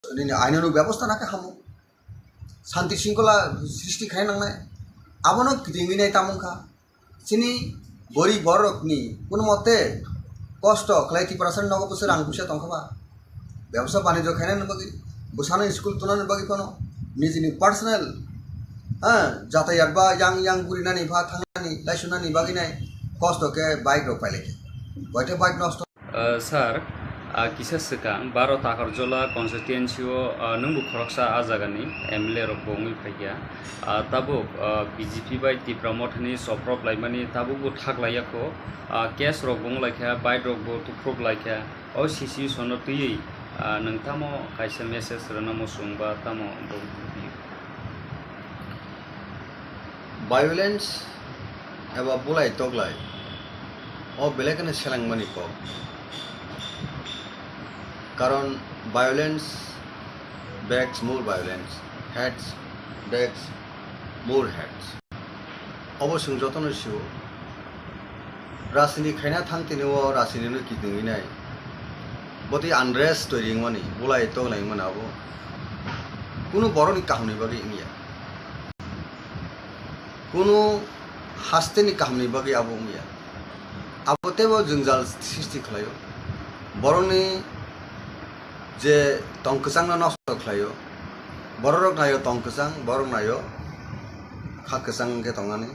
আইনানুগ ব্যবস্থা নাকে হামো শান্তি শৃঙ্খলা সৃষ্টি খাই নাंनाय আবনো गिदिंनाय तामुंखा सिनी बरि बरकनि কোনো মতে কষ্ট খাই টিপ্রাসার নগ বছর আং পুষা তংখাবা ব্যবসা বাণিজ্য খাইনানি বাকি বসানো স্কুল তুলানি বাকি কোনো নিজনি পার্সোনাল হ্যাঁ যাতায়াত বা yang বুড়িনানি ভা থাংনানি লাইসুনানি বাগিনাই কষ্টকে বাইক রক পাইলেকে বয়তে বাইক নষ্ট sir কিসা সিকাং 12 Takarjala Constituency nung bu khoroksa ajagani MLA rok bongui phaiya tabuk BJP bai Tipra Mothani Choproklaimani tabuk bu thaklaya ko case rok bonglaikha bike rok bu tukhroklaikha o sisi sono tui nungtamo kaisa message rana mosung ba tamo violence eba bulai toglai o belekane selangmani ko কারণ violence begs more violence, hate begs more hate. অবশ্যই যতন শিও রাজনীতি খাইনা থাংতেনেও রাজনীতিनो কিদিংইনাই বতি unrest তৈরিংমানি বলাই তগলাইমানাবো কোনো বড়নি কাহিনী বাকি ইয়া কোনো হাস্তেনি কাহিনী বাকি আবো ইয়া আবতেবো জঞ্জাল সৃষ্টি খালাयो বড়নি যে তংকসাং নষ্ট খালাयो বড়রক নাयो তংকসাং বড় নাयो খাকসাং কে তংনানি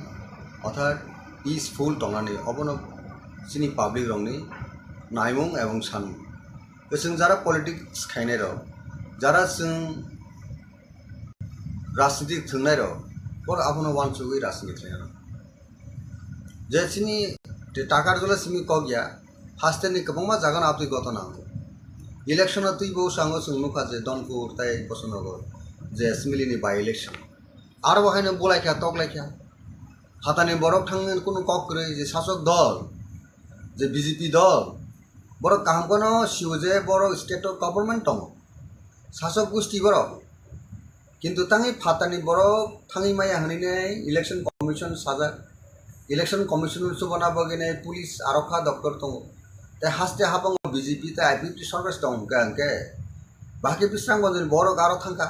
অর্থাৎ পিসফুল তংনানি অবন সিনি পাবলিক রংনি নাইমুং এবং সানমুং जों যারা পলিটিক্স খাইনাই রক যারা जों রাজনীতি থংনাই রক বড় আবন ওয়ানসুগৈ রাজনীতি খাইনা যে সিনি টাকারজলা সিমি কগিয়া হাস্তেনি কবংমা জাগান আপনি গত নাंगौ इलेक्शन तुई बहु सांगो सुनुखा जे दनपुर ताई बसनगर जे एसमिलिनि बाय इलेक्शन आरो बहायनो बलायखा तगलायखा हातानि बरक थांगोन कोनो कक्रै जे शासक दल जे बीजेपी दल बरक कामखौनो सिउ जे बरक स्टेट गभर्नमेंट दङ शासक गोष्ठी बरक किन्तु ताङै फातानि बरक थाङै माया हनैनै इलेक्शन कमिशन साजा इलेक्शन कमिशन सुबना बगिनै पुलिस आरक्षा दफ्तर दङ তে হাসতে হাবং বিজেপি তে আইপিপি সরকার দং গাंके বাকি বিস্রাং বন্ধ বড় গারো থাঙ্কা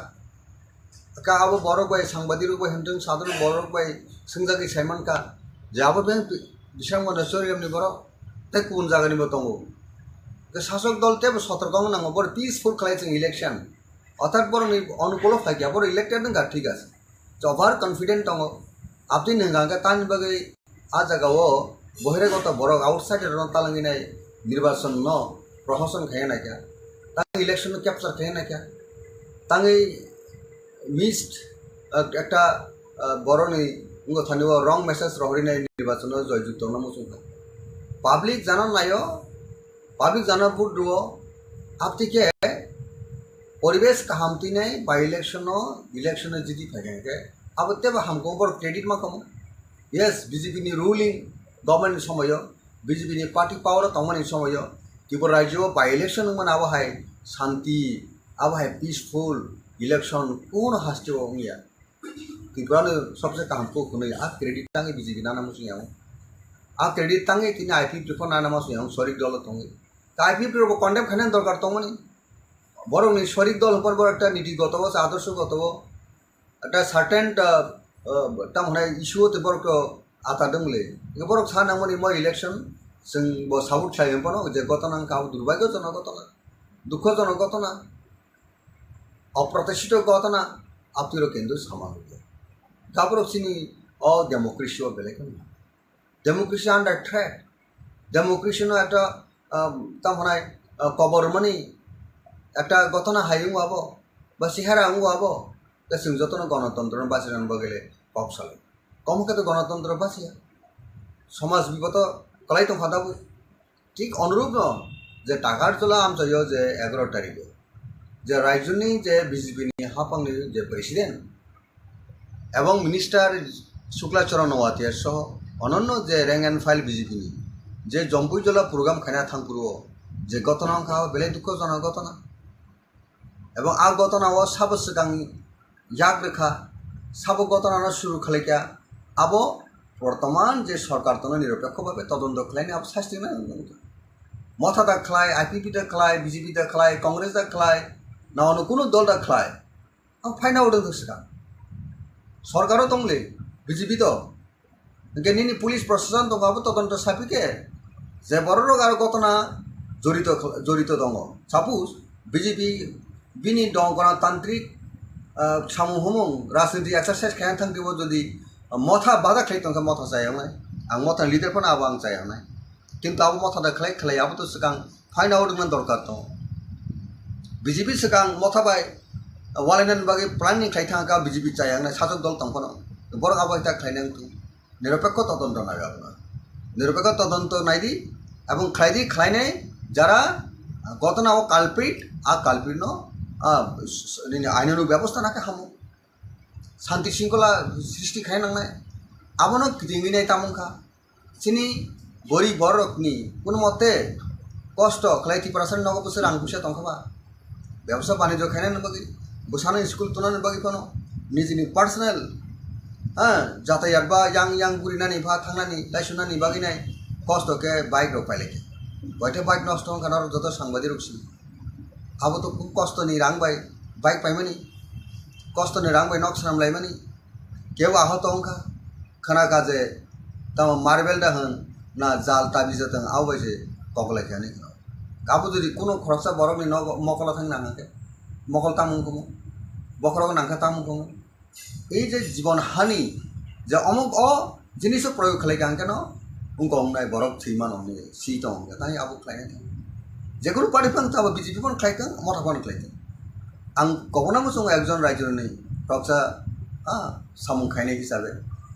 কা আবো বড় বাই সাংবাদিক বাই হেমতং সাধারণ বড় বাই সংজাগি সাইমান কা যে আবো বেং বিস্রাং বন্ধ সরিয়ামনি বড় তে কোন জায়গানি বতং তে শাসক দল তে সতর্কং নাঙ্গো বড় পিসফুল খাইছিং ইলেকশন অর্থাৎ বড় অনুকূল ফাইয়া বড় ইলেক্টেড নঙ্গা ঠিক আছে ওভার কনফিডেন্ট দং আপনি নঙ্গা তান বাগै আ জায়গাও বহিরাগত বড় আউটসাইডের তালাঙ্গিনাই निर्वाचन न प्रशासन खाया ना क्या तांगे इलेक्शन कैप्चर खाया ना क्या तांगे मिस्ड एक बरनी उनको थानिव रंग मेसेज रहरिना निर्वाचन जययुक्त नमसुखा पाब्लिक जाना नायो पाब्लिक जाना बुट दुओ आपति के परिवेश काहामती ने बाय इलेक्शन जिति फागे के अब तेबा हमको बर क्रेडिट मा कम यस बीजेपी नि रूलिंग गवर्नमेंट समय बीजेपी नि पार्टी पावर तंगमानि समय त्रिपुरा राज्य बाय इलेक्शन मन आबहाय शांति आबहाय पीसफुल इलेक्शन कोन हास्टियो मिया त्रिपुरा सबसे कामको खुनै आ क्रेडिट तांगे बीजेपी नाना मुसियाव आ क्रेडिट तांगे तिनि आईपीपी को नाना मुसियाव शरीक दल तंगे आईपीपी रो कन्डेम खाने दरकार तंगमानि बरंनि शरीक दल पर बर एकटा नीतिगत आदर्शगत एकटा सार्टेन तामनाय इस्यु ते बरक आता दंगले बरक सानांगमनि म इलेक्शन जों ब साउथ खायमपनो जे घटना का दुर्भाग्यजनक घटना दुःखजनक घटना अप्रत्याशित घटना आपतिरो केंद्र सामान्य गाबरक सिनी अ डेमोक्रेसी अ बेलेकन डेमोक्रेसी अंडर थ्रेट डेमोक्रेसी नो একটা तामनाय कबरमनि একটা ঘটনা হাইং आबो बा सिहारा आंगो आबो ता जों जतन गणतंत्र बासिरान बगेले पक्षाले कमके तो गणतंत्र बासिया समाज विगत कलाई तो फादाबो ठीक अनुरूप न जे टाकारजला आमचायो जे 11 तारिखे जे राज्यनि जे बीजेपी नि हाफांनि जे प्रेसिडेंट एवं मिनिस्टार शुक्लाचरण नवातिया सह अनन्य जे रैंक एंड फाइल बीजेपी नि जे जम्पुजला प्रोग्राम खाना थांपुरो जे घटना खा बेले दुःखजनक घटना एवं आ घटना व साब सिगां याग रेखा साब घटना शुरू खालायका आबो बर्तमान जे सरकार तो निरपेक्ष भावे तदন্ত खालायनि आबो शास्ति ना मथा दा खालाय आईपीपी दा खालाय बीजेपी दा खालाय कांग्रेस दा खालाय না অন্য কোনো দলটা খায় আं ফাইনা উঠে তো সেটা সরকারও দংলে বিজেপি তো নিনি পুলিশ প্রশাসন দংবাबो তদন্ত সাপিকে যে বড় রোগ আর ঘটনা জড়িত দङ সাপোজ বিজেপি বিনি দं গণতান্ত্রিক सामु हमं राजनीति एक्सारसाइज खायनो थांदोंबो जुदि मथा बादा खालायदों मथा जायावनाय आं मथा लिडारफोरनो आबो आं जायावनाय किन्तु आबो मथा खालायाबोथ' सिगां फाइन आउटमोन दरकार दं बिजेपि सिगां मथा बाय वालायनायनि बागै प्लानिं खालायथांगा बिजेपि जायावनाय साजक दल दंफानो बर आबो इता खालायनांगौ निरपेक्ष तदন্ত नागाबना निरपेक्ष तदন্ত नायदि এবং খালাयनाय যারা ঘটনাও কালপ্রিট কালপ্রিটनो आयनानु व्यवस्था नाके हामो शांति शृंखला सृष्टि खालायनांनाय आबोनो गिदिंनाय तामुंखा सिनि गरीब बरकनि कुन मते कष्ट खालायथि प्रासन नगो बोसोर आं फैसा दंखाबा व्यवसाय बाणिज्य खालायनायनि बागै बोसानो स्कुल तुनानि बागै फनो निजिनि पार्सनेल जातायात बा yang बुरिनानि भा थांनानि लाइसुनानि बागैनाय कष्ट के बाइक रक पाइलेके बयथे बाइक नष्ट खानार जत सांबादिक रक्सि आबो तो खूब कष्ट नहीं रांबाय बाइक पाइमानी कष्ट नहीं रांबाय नक सामलायमानी केव आहत अंखा खाना काजे तम मार्बेल दाहन ना जाल ताबिजतों आवबायसे पगलायखानि आबो जुदि कोनो खरसा बरकनि न मकला थांनो नाङाके मकल तामुंखौ बखरग नांखा तामुंखौ এই যে জীবন হানি যে অমুক জিনিস প্রয়োগ খালাইকে আনকে ন उनको हमनाय बरक थैमान हमने सीट हमने ताई आबो खालायनाय थां जेकुनु पार्टीफोर थाबो बिजेपि फोर खालायथों मथाफोर खालायथों आं गबनांगौ समाव एकजन रायजोनि रक्सा सामुं खायनाय हिसाबै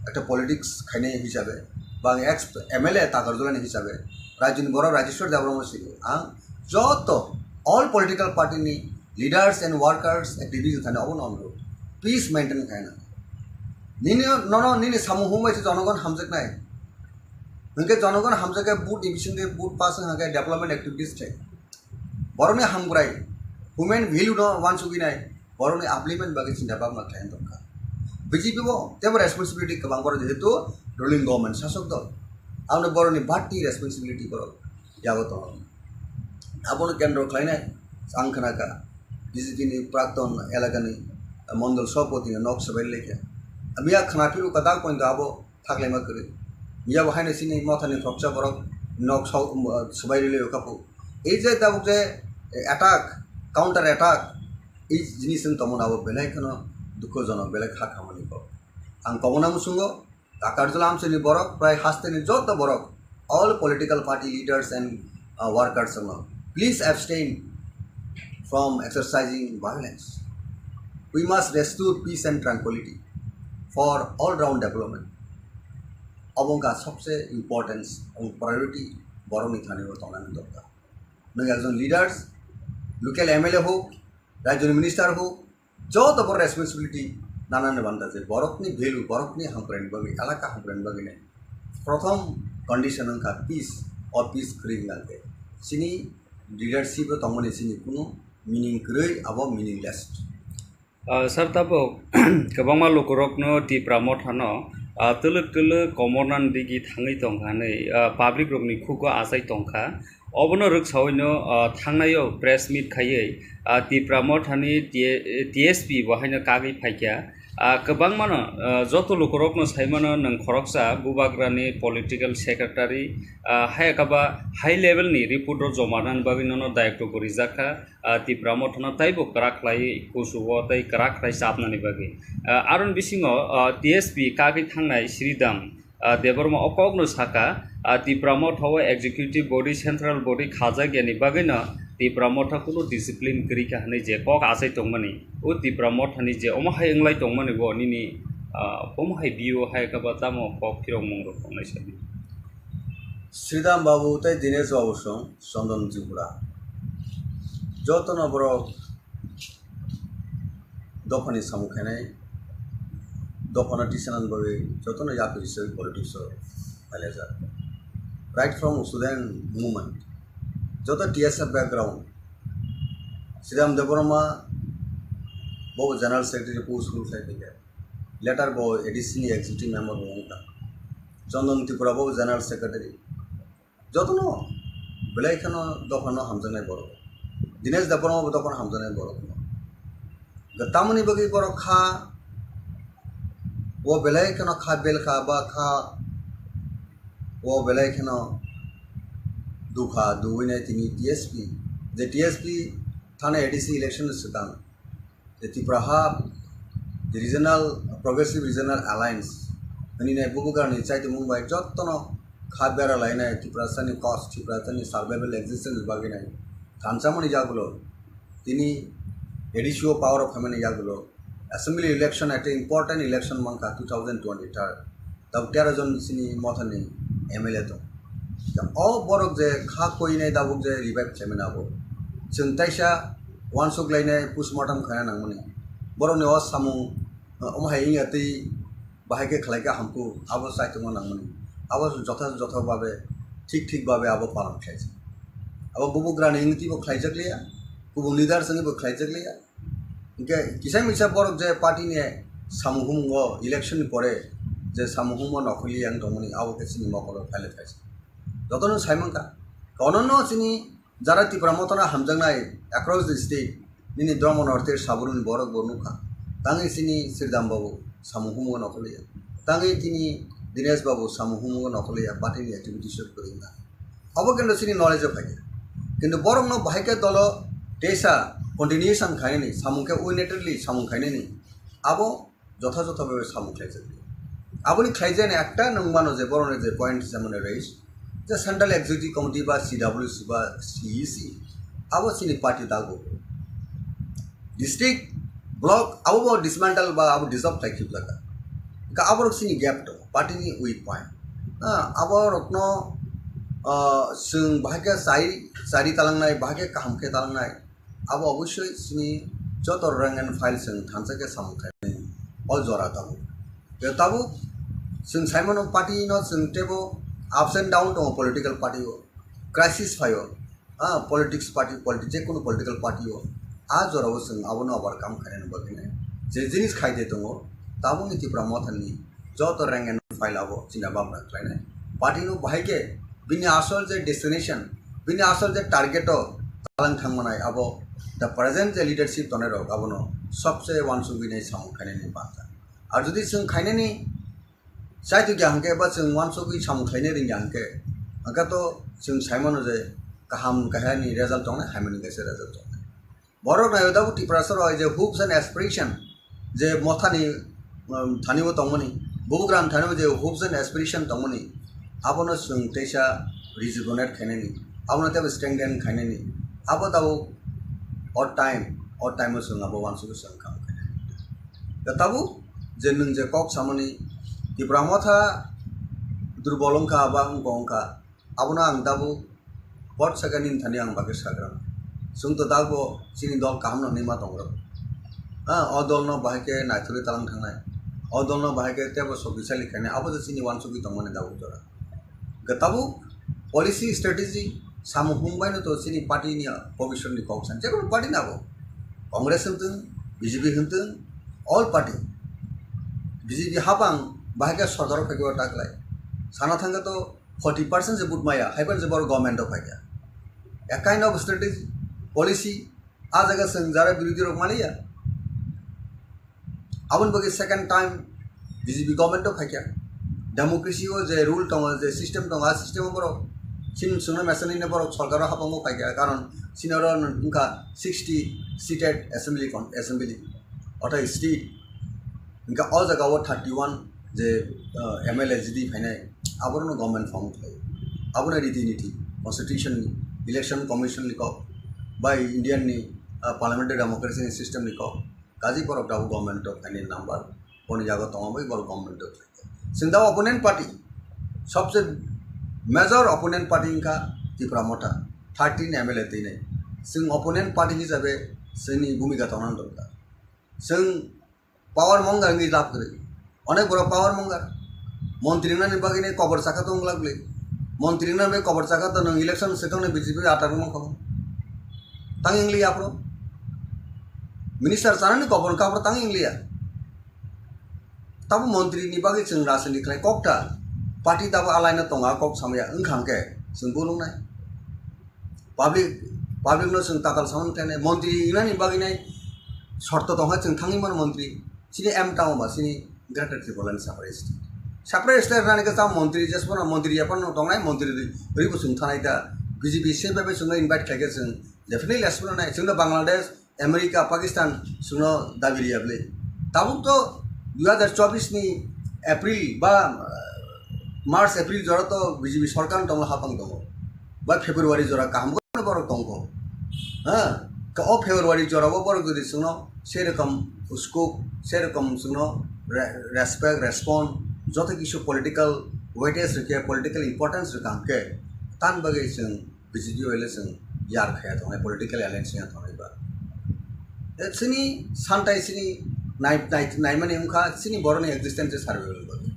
একটা पलिटिक्स खायनाय हिसाबै बा एक्स एमएलए ताकारजलानि हिसाबै रायजोनि बर राजेश्वर देबरमा सिगो आं जत ऑल पॉलिटिकल पार्टीनि लीडर्स एंड वर्कर्स एक्टिविटीज थाने अबो नंगौ पीस मेंटेन खायना निनि निनि सामुं हमबायसो जनगण हामजकनाय उनके जनगण हामजके बुट डिविजन के बुट पास हागे डेवलपमेंट एक्टिविटीज थे बरने हामग्राय ह्यूमन वैल्यू न वान सुगिनाय बरने आपलिमेंट बागै चिंता भाबना थायन दरकार बीजेपी बो तेबो रेसपन्सिबिलिटी गोबां बर जेहेतु रुलिंग गवर्नमेंट शासक दल आंनो बरनि बाटी रेसपन्सिबिलिटी बर याबो दं आबोनो केन्द्र खालायनाय आं खोनाका बीजेपी नि प्राक्तन एलाकानि मंडल सभापति नक सबाय लेखे मिया खानाफिरु कदा पॉइंट आबो थागलायमा करे मिया बहायनो सिनि मथानि फ्रक्सा बरक नक सबाय ले कापु এই যে তাবুক যে অ্যাটাক কাউন্টার অ্যাটাক এই জিনিস তমন আবো বেলাইখানো দুঃখজনক বেলায় খা খামানি পাব আং কমনাম সুঙ্গ তাকারজলা আমসেনি বরক প্রায় হাসতেনি যত বরক all political party leaders and workers please abstain from exercising violence we must restore peace and tranquillity for all round development अबंका सबसे इम्पोर्टेंस और प्रायोरिटी बरनि थाने तंगानि दरकार नों एकजन लिडार्स लोकल एमएलए हो राज्य मिनिस्टार हो जत बड़ रेसपन्सिबिलिटी नानान बान्दा जे बरकनि भेलू बरकनि हामग्रायनि बागै एलाका हामग्रायनि बागै प्रथम कंडिशन का पीस और पीस क्रिएट लागे सिनि लिडारशिप तंगमनि सिनि कुनु मीनिंग गै आबो मीनिंगलेस सर तबो गोबां लोकरकनो टिप्रा मथानो तलक तलक कमरनान दिगि थाङै दंखानै पाब्लिक रकनि खुगो आसाय दंखा अबनो रोगसावैनो थांनायाव प्रेस मीट खायै टिप्रा मथानि टीएसपी बहायनो कागै फायखिया गोबां मानो जत लोकरकनो सायमानो नों खरकसा गुबाग्रानि पलिटिकल सेक्रेटारि हायकाबा हाई लेवलनि रिपोर्टर जमानान बागैनो दायित्व गरिजाखा टिप्रा मथानो ताइबो कराख्लाय कुसुव ताइ कराख्लाय साबनानि बागै आरन बिसिङाव टीएसपी कागै थांनाय श्रीदाम देबरमा अकगनो साखा Tipra मथाव executive body central body खाजा गियानि बागैनो टिप्रा मथा कुनु डिसिप्लिन करिका हनै जे कक आसाय दंमानि ओ टिप्रा मथानि जे अमहाय अंलाय दंमानि बो निनि अमहाय बियो हायकाबा तामो कक फिरं मंगरो खंनाय साबि श्रीदाम बाबू ताइ दिनेश बाबू सं चंदन त्रिपुरा जतन बर दफानि सामुखायनाय दफाना टिसानान बागै जतन यापि हिसाबै पलिटिक्स फायलाजा राइट फ्रॉम स्टूडेंट मूवमेंट जो टीएसएफ बैकग्राउंड श्रीराम देबरमा वो जनरल सेक्रेटरी पोस्ट गया लेटर वो एडिशनल एग्जीक्यूटिव मेम्बर होगा चंदन त्रिपुरा वो जनरल सेक्रेटरी जो बेलायखानो दफानो हामजानाय बर दिनेश देबरमा दफान हामजानाय बर tamani bagi borok kha wo belai keno kha bel kha ba kha wo belai keno dukha duine tini TSP the TSP thane ADC election sudang the Tipra the regional progressive regional alliance ani ne bubugar ni chai Mumbai jottono khabera line Tipra sani cost Tipra sani survival existence bagina kanchamani jagulo tini additional power of family jagulo assembly election at important election manka 2023 tab 13 jon sini Motha ni MLA to all borok je kha koi nei dabuk je revive chemena bo chung taisa one sok line postmortem khana nangmani borok ne os samu omhai ingati bahage khlaika hamku abo saitmo nangmani abo jotha babe ঠিক ভাবে abo palam khaise abo bubugrani ingti bo khlaijakliya kubu leader sangi bo khlaijakliya inke kisai misa borok je party ne samuhumgo election pore je samuhumo nokli yang dongmani abo ke sini mokolo phale khaise jotono saimanka konono sini jara Tipra motona hamjangnai across the state nini Debbarma north saburun borok bornuka tangi sini sirdam babu samuhumo nokli tangi tini Dinesh babu samuhumo nokli party ni activities koringa abo kendo sini knowledge of hage কিন্তু বরং ন বাহিকে দল টেসা continuation খায়নি সামুকে উইনেটেডলি সামু খায়নি আবো যথাযথভাবে সামু খাইছে আপনি খাইছেন একটা নংমানো যে বরণে যে পয়েন্ট যেমন রয়েছ যে সেন্ট্রাল এক্সিকিউটিভ কমিটি বা CWC বা CEC আবো চিনি পার্টি দাগো ডিস্ট্রিক্ট ব্লক আবো ডিসমেন্টাল বা আবো ডিসঅফ থাকি লাগা আবো চিনি গ্যাপ তো পার্টি নি উইক পয়েন্ট আবো রত্ন जों बाहागे सारि तालांनाय बाहागे काहामके तालांनाय आबो अवश्य सिनि जत रैंक एंड फाइल जों थानसाके सामखाय अल जरा दाबो बे ताबो जों साइमन पार्टी न जों टेबो अप्स एंड डाउन दं पॉलिटिकल पार्टी हो क्राइसिस फायो पॉलिटिक्स पार्टी पॉलिटिक्स जे कोनो पॉलिटिकल पार्टी हो आ जराव जों आबोनो ओवरकम खायनो बगिने जे जिनिस खायदे दङ ताबो नि Tipra Mothani Jat rank and file आबो चिना बामना खायनाय पार्टी नो बाहागे बिनि आसल जे डेस्टिनेशन बिनि आसल जे टारगेटो तालां थांमनाय आबो द प्रेजेंट जे लीडरशिप तनेरो आबोनो सबसे वानसुबिनै सामु खायनायनि बाथा आरो जुदि जों खायनायनि साइतु ग्याहंके बा जों वानसुबि सामु खायनो रिंग्याहंके आंखाथ' जों साइमनो जे गाहाम गाहायनि रिजाल्ट दं हायमनि गेसे रिजाल्ट दं बर' नायदाबो Tipra सर जे होप्स एंड एस्पिरेशन जे मथानि थानिबो दंमोनि बुबुग्राम थानिबो जे होप्स एंड एस्पिरेशन दंमोनि आबोनो जों तेसा रिजुनेट खायनायनि आबोनो तेबो स्ट्रेंथेन खायनायनि आबो दाबो अड टाइम जों आबो वानसुबि जों खाम खायनायनि ताबो जे नों जे कक सामनि Tipra Motha दुर्बलंका बा अंगंका आबोनो आं दाबो बट सेकेंड थानि आं बागे साग्रा जों तो दाबो सिनि दल कामनो निमा दंरो अ दलनो बाहायके नायथुरि तालां थांनाय अ दलनो बाहायके तेबो सबिसालि खायनाय आबो जे सिनि वानसुबि दंमोन दाबो जरा गताबु पॉलिसी स्ट्रेटेजी सामु हुंबायनो तो सिनि पार्टी नि भविष्य नि कौसान जेको पार्टी नाबो कांग्रेस होनथों बीजेपी होनथों ऑल पार्टी बीजेपी हाबां बाहागे सरकार फैगो टाकलाय साना थांगा तो 40% से बुट माया हाइपर जे बर गवर्नमेंट ऑफ आया a kind of strategy policy आ जगह जों जारा बिरोधी रक मालिया आबन बगे second time BJP government of आया डेमोक्रेसी हो जे रूल दं जे सिस्टेम दं आ सिस्टेम बर सिन सुनो मेसननि बर सरकार हाबांगो फायगा कारण सिनर उनका 60 सीटेड असेंबली अथा स्टेट उनका अ जगह 31 जे MLA जिदि फायनाय आबरनो गवर्नमेंट फॉर्म थायो आबनो रीति-नीति कॉन्स्टिट्यूशन इलेक्शन कमिशन नि कब बाय इंडियन नि पार्लियामेंट्री डेमोक्रेसी सिस्टम नि कब गाजी पर दाबो गवर्नमेंट ऑफ फाइनेंस नंबर कोन जागो तंबाय बर गवर्नमेंट ऑफ सिंदा ओपोनेंट पार्टी सबसे मेजर ओपोनेंट पार्टी का Tipra Motha 13 MLA दिनै जों ओपोनेंट पार्टी हिसाबै जोंनि भूमिका तनानै दं जों पावर मंगार नि लाभ करे अनेक बड़ पावर मंगार मंत्री ना निबागिने कबर साखा दं लागले मंत्री ना बे कबर साखा तो इलेक्शन सेकंड बीजेपी आटार मं खबर तांग इंग्लिया आपरो मिनिस्टर सानानि कबर कापर तांग इंग्लिया तब मंत्री निबागे जों राजनीति खालाय ककटा पार्टी तब आलायना दंगा कक सामया ओंखांके जों बुलुंनाय पाब्लिक नो जों ताकाल सामन खालायनाय मंत्री ना निबागिनाय শর্ত দङ जों थाङैमोन मन्त्रि सिनि एम टाउमा सिनि ग्रेटर त्रिपुरानि साप्राइ स्टेट रानिका ता मन्त्रि जेसपन मन्त्रि यापन दंनाय मन्त्रि रिबो जों थानाय दा बीजेपी से बेबे जों इनभाइट खायगे जों डेफिनेटली एसपन नाय जों बांग्लादेश अमेरिका पाकिस्तान जों दाबिरियाबले दाबो तो 2024 नि एप्रिल बा मार्च एप्रिल जरा तो बीजेपी सरकार दङ हापां दङ बा फेब्रुवारी जरा काम करनो बर दङ हां का ओ फेब्रुवारी जरा बर गदि जों সেরকম স্কোপ সেরকম শুনো রেসপেক্ট রেসপন্ড যত কিছু পলিটিক্যাল ওয়েটেজ রেখে পলিটিক্যাল ইম্পর্টেন্স রেখে তান বাগে जों বিজেপি হইলে जों ইয়ার খায়া थांनाय पलिटिकल एलायंस या थांनायबा सिनि सानथाय सिनि नायमाने उखा सिनि बरनि एक्जिस्टेंस सार्वेबल बागे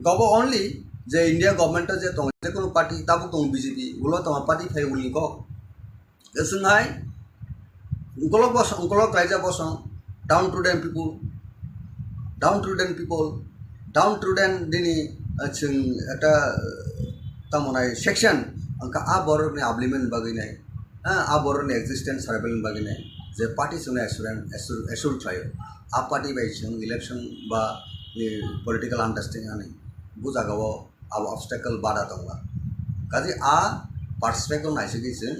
गब ओनली जे इंडिया गवर्नमेंट जे दं जे कोनो पार्टी ताबो दं बीजेपी उलो दं पार्टी फाय उलनि को जोंहाय Unkolog Raja Bosong, downtrodden people, downtrodden dini chung eta tamonai section angka a boror ni ablimen baginai a boror ni existence survival baginai je party sune assure try a party by chung election ba political understanding ani bujagawo ab obstacle bada tongla kaji a perspective naisigi chung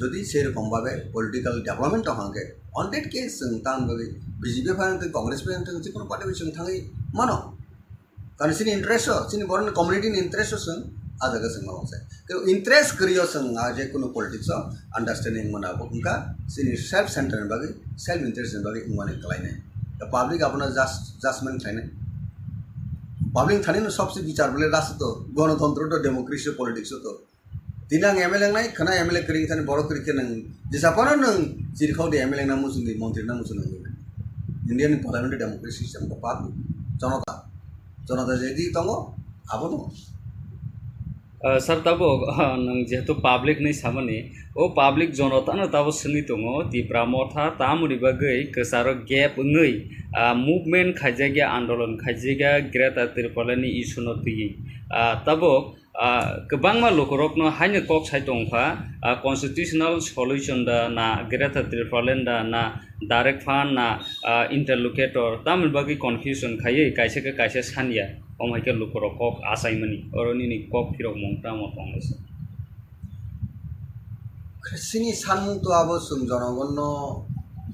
যদি সেরকমভাবে political development হাঙ্গে অনডেড case जों तान बागे BJP फायन Congress fine जे कोनो party जों थाङै मानो कारण सिनि इंटरेस्ट सिनि बरन कम्युनिटी नि इंटरेस्ट जों आजागा जों मावसे कि इंटरेस्ट करियो जों जे कोनो पॉलिटिक्स अंडरस्टैंडिंग मनाबो उनका सिनि सेल्फ सेंटर बागे सेल्फ इंटरेस्ट बागे उमाने कलाइने द पब्लिक अपना जजमेंट थाइने पब्लिक थाने सबसे विचार बोले राष्ट्र तो गणतंत्र तो डेमोक्रेसी पॉलिटिक्स तो Tinang MLA nai kana MLA kering tan borok kering nang disapana nang jirkhau de MLA na musun di montri na musun nang Indian parliamentary democracy system ko pabu jonata jadi tongo abo no sir tabo nang jehetu public nei samani o public jonata na tabo sini tongo Tipra Motha tamuri bagai kesaro gap ngei movement khajega andolon khajega Greta Tirpalani issue no tigi tabo गोबांमा लोकरकनो हाइनो कक साइटंफा constitutional solution da na Greta Tirpalen da na direct fan na interlocutor tamil bagi confusion khaye kaise sania omhaike lokorok kok asaimani oroni ni kok phirok mongta motongles sini sanmung to abo sum janagonno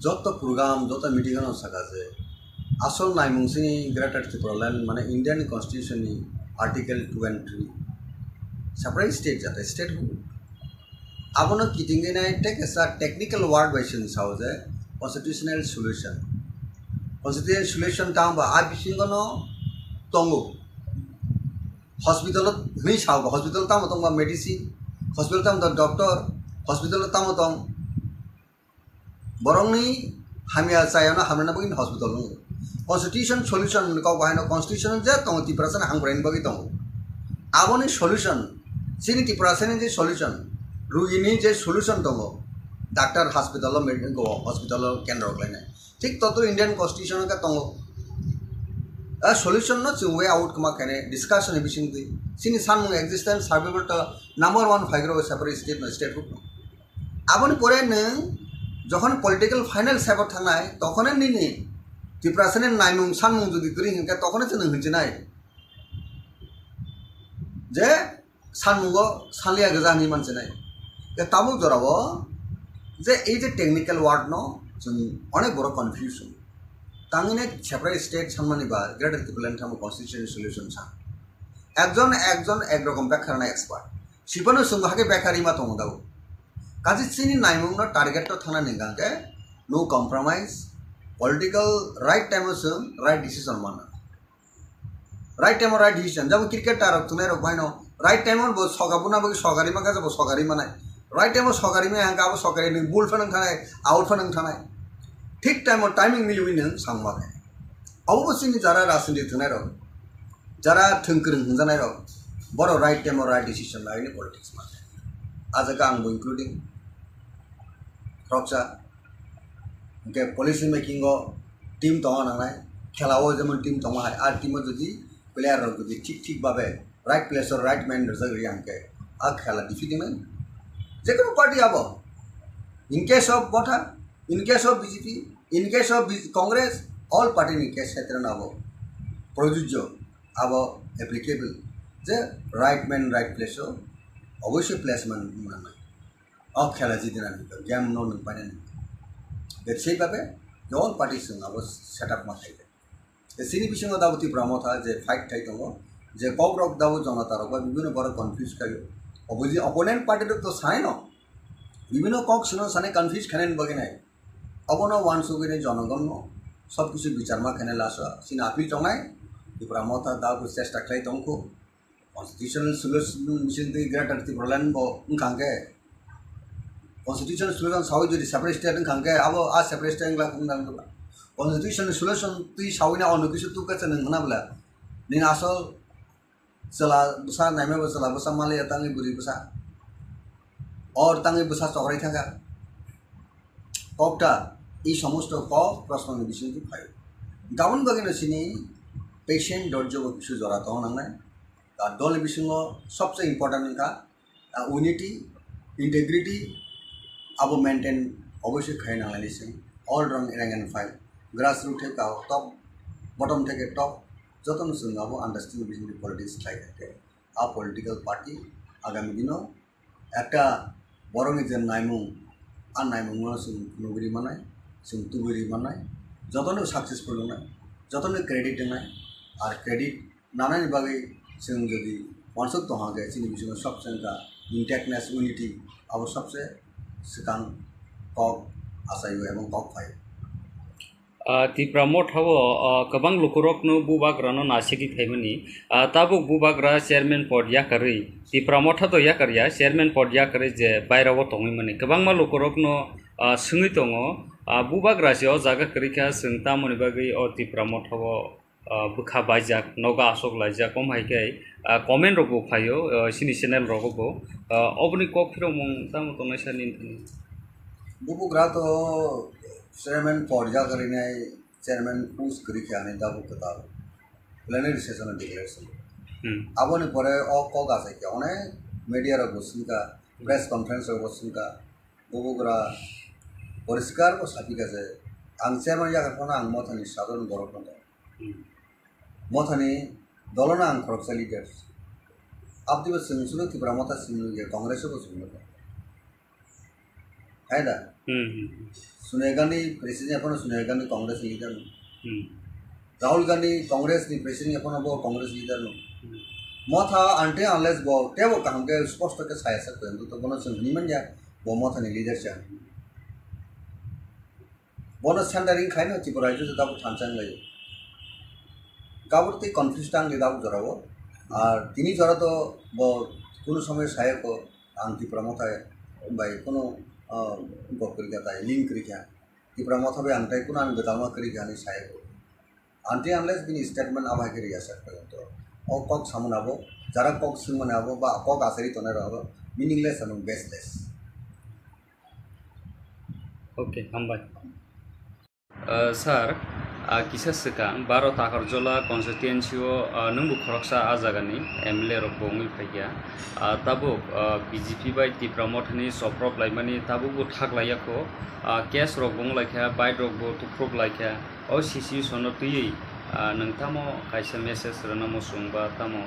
joto program joto meeting no sakaje asol naimung sini Greta Tirpalen mane Indian constitution ni article 23 separate state jata state abono kitinge na take as a technical word version sauze constitutional solution tam ba abisingono tongo hospital ni saw hospital tam tong ba medicine hospital tam doctor hospital tam tong borong ni hamia sayana hamna bagin hospital no constitution solution ko bahino constitution je tong Tipra san hangbrain bagi tong aboni solution sini Tipra san je solution रुगिनी J solution दङ doctor hospital medical को hospital केन्द्र line ठीक तत Indian constitution का दङ solution न जों way out कमा खाने डिस्कशन बिसिं दि सिनि सानमु एक्जिस्टेंस सर्वाइवल त नंबर 1 फाइग्रो सेपारेट स्टेट ग्रुप आबनि परे नों जखन पॉलिटिकल फाइनल सेबर थांनाय तखने निनि Tipra san नायमुं सानमुं जुदि करि हिंका तखने जों हिंजिनाय जे सानमुंगो सालिया गजानि मानसिनाय ताबो जराबो जे এই যে টেকনিক্যাল ওয়ার্ড নো जों অনেক বড় কনফিউশন তাঙ্গিনে সেপারেট স্টেট সামনে বা গ্রেটার ত্রিপুরান থাম কনস্টিটিউশন সলিউশন सा একজন এক রকম ব্যাখ্যা না এক্সপার্ট সিপনো সুংহাকে ব্যাখ্যারি মা তং দাও কাজে চিনি নাইমুং না টার্গেট তো থানা নিগাকে no compromise political right time जों রাইট ডিসিশন माना राइट टाइम राइट डिसीजन जब क्रिकेट तारक तुने रक भाइनो राइट टाइम बो सगाबुना बो सगारी माका जब सगारी मानाय राइट टाइम सगारी में हांगा बो सगारी नि बुल फनन थानाय आउट फनन थानाय ठीक टाइम टाइमिंग मिलुइ नों सांमा अबसिनि जारा राजनीति थुनाय रक जारा थंक्रं हंजानाय रक बरो राइट टाइम राइट डिसीजन लाइनि पॉलिटिक्स माने आजका आंबो इंक्लूडिंग रक्सा के पॉलिसी मेकिंग टीम दङ नालाय खेलाओ जेमन टीम दङ आर टीम जदि प्लेयर जदि ठीक भावे राइट प्लेस और राइट मैन जगरी आंके आ खेला डिफिटिमेंट जे कोनो पार्टी आबो in case of Motha in case of BJP In case of Congress, all party ni case hetran abo projujjo abo applicable যে right man right place o অবশ্যই placement মানে অ খেলা জিদিনা গেম ন পানে সেইভাবে all party abo set up মাথাইতে সিনি বিসঙ্গ দাবতি ব্রহ্মথা যে ফাইট থাই দङ যে কক রক দাবো জনতা রক বিভিন্ন বড় কনফিউজ খাইও অপোজি অপোনেন্ট পার্টি তো সাই ন বিভিন্ন কক শুনো সানে কনফিউজ খানেন বগে নাই অবনো ওয়ান সুগিনে জনগণ সব কিছু বিচারমা খানে লাস সিনা আপিল টঙাই ব্রহ্মথা দাবো চেষ্টা খাই দংখো constitutional solution mission the greater the problem bo ngkangke constitutional solution sawi jodi separate state ngkangke abo a separate state ngla kungdang to constitutional solution ti sawina onu kisu tu ka chen ngna bla ning asol sala busa naime busala busa male tangi buri busa or tangi busa chokrai thaka kokta এই সমস্ত cock প্রশ্ন বিষয় পাই gown বাগিনা সিনি patient দর্জ কিছু জড়াত নাংনাই আর দল বিসঙ্গ সবচেয়ে important का unity integrity अब maintain अवश्य खाई नांगलायनिसै all rank and file grass root थे टॉप बटम थे टॉप जतन जों अब आंडारस्टैंडिंग बिटवीन पलिटिक्स खाइथे आ पलिटिकल पार्टी आगामी दिनों একটা বড় নিজের নাইমুং আর নাইমুং जों नुगुरि मानाय जों तुगुरि मानाय जतनो सक्सेसफुल नाय जतनो क्रेडिट नाय और क्रेडिट नानानि बागै जों जदि वानसुक दहागे जोंनि बिजों सबसे इंटेक्टनेस यूनिटी अब सबसे सिगां कक आसायो एवं कक फायो Tipra Motha kabang lukurokno bubagrano nasigi thaimani tabo bubagra chairman pod yakari Tipra Motha to yakarya chairman pod yakari je bairawo tongimani kabang ma lukurokno sungui tongo bubagra se o jaga krika sungta moni bagi o Tipra Motha bukha bajak noga asok laija komhaikai comment rogo phayo sini channel rogo obni kok phiro mong tamo tonasa nintani bubugra to chairman porja karine chairman push kari khane dabu katar plenary session declaration abone pore o kok ase ke one media ro bosinka press conference ro bosinka bubugra poriskar ko sapika je ang chairman ya kana ang mothani sadharon gorokon Mothani dolona ang korupsa leaders abdi ba sungsulo Tipra Motha sunu ye congress ko sunu hai da सुनेगा नहीं president अपन सुनेगा नहीं Congress leader Rahul Gandhi Congress नहीं president अपन वो Congress leader नो Motha अंटे अनलेस वो टेबो काम के स्पष्ट के साया सकते हैं तो बोनो संगनी मन जा वो Motha नहीं लीडर चा बोनो सेंटरिंग खाई ना Tipra जो तब ठांचंग लगे काबुर्ती कन्फ्यूज टांग ले दाब जरा वो और तीनी जरा तो वो कुछ समय साया को आंग Tipra Motha बाई कुनो गपकरी जाता है लिंक करी क्या Tipra Motha भी अंतर कुना ने Debbarma करी क्या नहीं शायद अंते अनलेस बिनी स्टेटमेंट आवाज करी जा सकते हैं तो और कॉक सामने आबो जरा कॉक सामने आबो बा कॉक आसरी तो नहीं रहो मीनिंगलेस और बेसलेस ओके हम बाय सर किसा सिगां 12 Takarjala Constituency नंबु खरकसा आजागानि MLA रक बंगै फैया ताबो BJP बाय Tipra Mothani Choproklaimani ताबो बो थागलायाखो केस रक बंगलायखा बाय रक बो तुफ्रबलायखा ओ सिसि सनतुयै नोंथामो कायसा मेसेज रनमो सुंबा तामो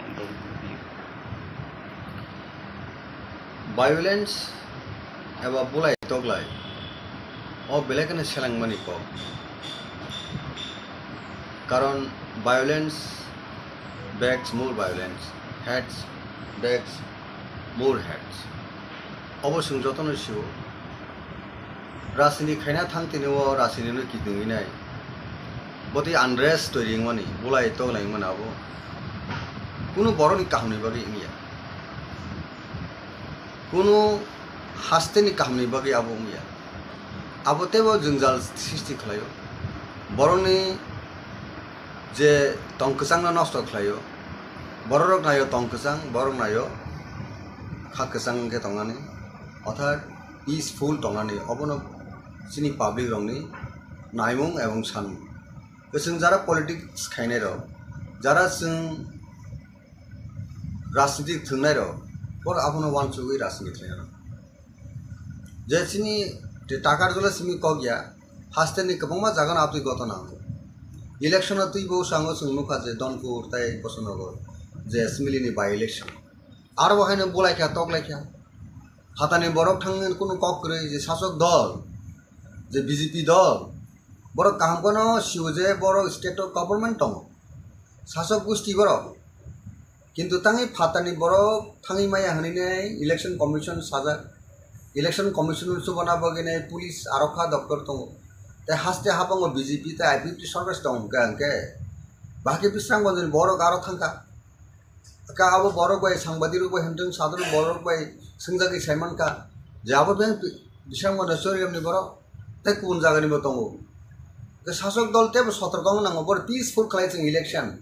वायलेंस एबा बुलाय तगलाय ओ बेलेकने सेलांगमानि को कारण violence begs more violence, heads begs more heads. अवश्य जतन सिउ राजनीति खायना थांतिनो राजनीतिनो किदुंगिनाय बति आनरेस्ट तोरिंगमानि बुलाय तगलायमोनाबो कुनु बरनि काहनि बागै इंगिया कुनु हास्तेनि काहनि बागै आबो इंगिया आबो तेबो जंजाल सृष्टि खालायो बरनि जे तंकसांग नष्ट खालायो बररक नायो तंकसां बरक नायो खाकसां के तंगानि अर्थात पीसफुल तंगानि अबनो सिनि पब्लिक रंगनि नायमुं एवं सानमुं जों जारा पलिटिक्स खायनाय र जारा जों राजनीति थुंनाय र और आबनो वानसुगै राजनीति खायना जे सिनि Takarjala सिमि कगिया हास्टेनि गोबां जागोन आपनि घटना इलेक्शना तुई बहु सांगो सोंनुखा जे दनपुर ताई बसनगर जे एसमिलिनि बाय इलेक्शन आरो बाहायनो बलायखा तकलायखा हातानि बरक थांनो कोनो कक्रै जे शासक दल जे बीजेपी दल बर कामखौनो सिउ जे बर स्टेट गभर्नमेंट दं शासक गोष्ठी बर किन्तु तांनि फातानि बर थांनि माया हनिने इलेक्शन कमिशन साजा इलेक्शन कमिशन सुबना बगिने पुलिस आरक्षा दफ्तर दं ते हास्ते हाबंगो बीजेपी ते आईपीपी सरकार दं के बाकी बिस्रां बजन बर गारो थांखा का अब बर बाय सांबादिक बाय हंतों साधारण बर बाय संजागि साइमन का जाबो बे बिस्रां बजन सोरियमनि बर ते कुन जागानि बो दं जे शासक दल ते सतर्क नांगो बर पीसफुल खालायजों इलेक्शन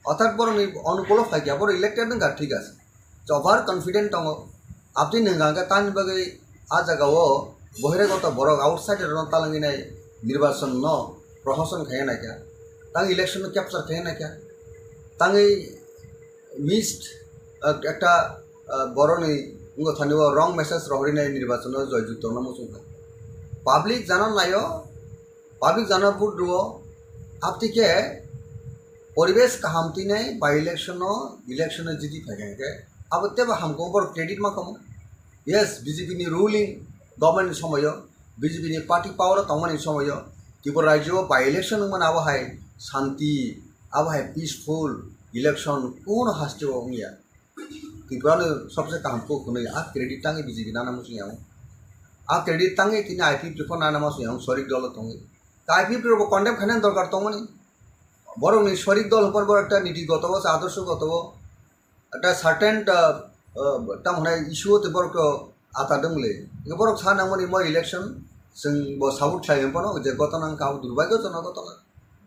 अर्थात बर अनुकूल फाइया बर इलेक्टेड नंगा ठीक आछे ओभार कन्फिडेंट दं आपनि नंगा तानि बगै आ जागाओ बहिरागत बर आउटसाइड तालांगिनाय निर्वाचन न प्रशासन खाया ना क्या तांग इलेक्शन कैप्चर खाया ना क्या तांगे मिस्ड एक बरनी उंगो थानिव रंग मेसेज रहरिनाय निर्वाचन जयजुक्त न मुसुंखा पाब्लिक जाना नायो पाब्लिक जाना बुद्रुओ आपति के परिवेश काहामतिने बाय इलेक्शन जिति फायके अब तेबा हमको बर क्रेडिट मा कम यस बीजेपी नि रूलिंग गवर्नमेंट समय बीजेपी नि पार्टी पावर तंगमानि समय त्रिपुरा राज्य बाय इलेक्शन मन आबहाय शांति आबहाय पीसफुल इलेक्शन कौन हास्ते होंगिया त्रिपुरा सबसे काम को खुने आ क्रेडिट तांगे बीजेपी नाना मुसियां आ क्रेडिट तांगे तिने आईपीपी को नाना मुसियां सरिक दल तंगे आईपीपी रो कन्डेम खाने दरकार तंगमानि बरं नि सरिक दल पर बर एकटा नीतिगत आदर्शगत एकटा सार्टेन तामने इस्यु ते बर को आता दंगले बर सानामनि म इलेक्शन जों ब साबुत थायम पनो जे घटना का दुर्भाग्यजनक घटना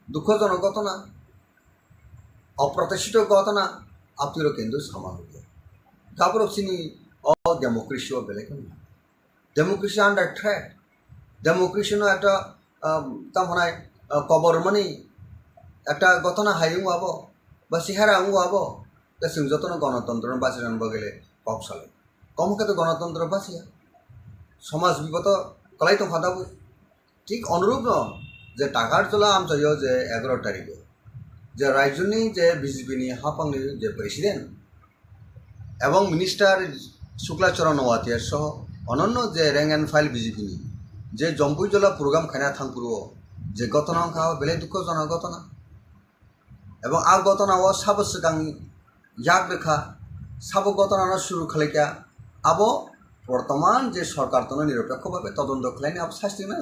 दुःखजनक घटना अप्रत्याशित घटना आपतिर केंद्र सामान काबर सिनी अ डेमोक्रेसी बेलेग डेमोक्रेसी अंडर थ्रेट डेमोक्रेसी नो एकटा तामने कबरमनि एकटा घटना हायु आबो बा सिहारा अंगो आबो ता जों जतन गणतंत्र बासिरान बगेले पक्षाले कमके तो गणतंत्र बासिया समाज विगत कलाई तो फादाबो ठीक अनुरूप न जे टाकारजला आमचायो जे 11 तारिखे जे राज्यनि जे बीजेपी हाफांनि जे प्रेसिडेंट एवं मिनिस्टार शुक्लाचरण नवातिया सह अनन्य जे रैंक एंड फाइल बीजेपी जे जम्पुजला प्रोग्राम खाना थांपुरो जे घटना का बेले दुःखजनक घटना एवं आ घटना साब सिगां याग रेखा साब घटना शुरू खालायका आबो बर्तमान जे सरकार तो निरपेक्ष भावे तदন্ত खालायने अब शास्ति ना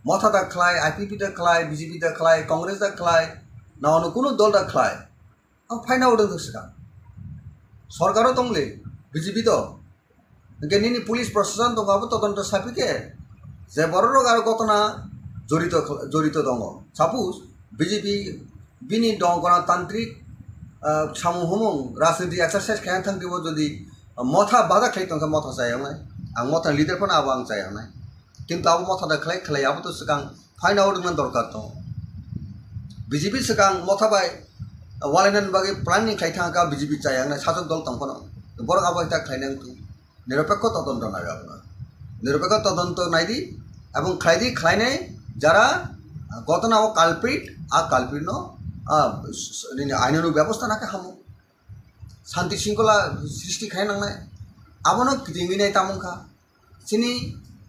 मथा दा खालाय आईपीपी दा खालाय बीजेपी दा खालाय कांग्रेस दा खालाय ना अनु कोनो दल दा खालाय अब फाइना उदं सिगां सरकार दंले बीजेपी तो गेनिनि पुलिस प्रशासन दं आबो तदন্ত सापिके जे बररो आरो घटना जड़ित दङ सापोज बीजेपी बिनि दं गणतांत्रिक सामूहमों राजनीति एक्सारसाइज खाया थांदिबो जदि मथा बादा खायतों मथा जायावनाय आं मथा लिडार फोरना आबो आं जायावनाय किन्तु आबो मथा दा खालाय आबो तो सिगां फाइन आउट नों दरकार दं बीजेपी सिगां मथा बाय वालायनान बागै प्लानिंग खायथांगा बीजेपी जायावनाय साजक दल तंफोनो बर आबो ता खायनां तु निरपेक्ष तदন্ত नागाबना निरपेक्ष तदন্ত नायदि एवं खायदि खायनाय যারা ঘটনা ও কালপ্রিট आ कालप्रिट नो आईन व्यवस्था नाके हामो शांति शृंखला सृष्टि खायनांनाय आबनो गिदिंगिनाय तामुखा सिनी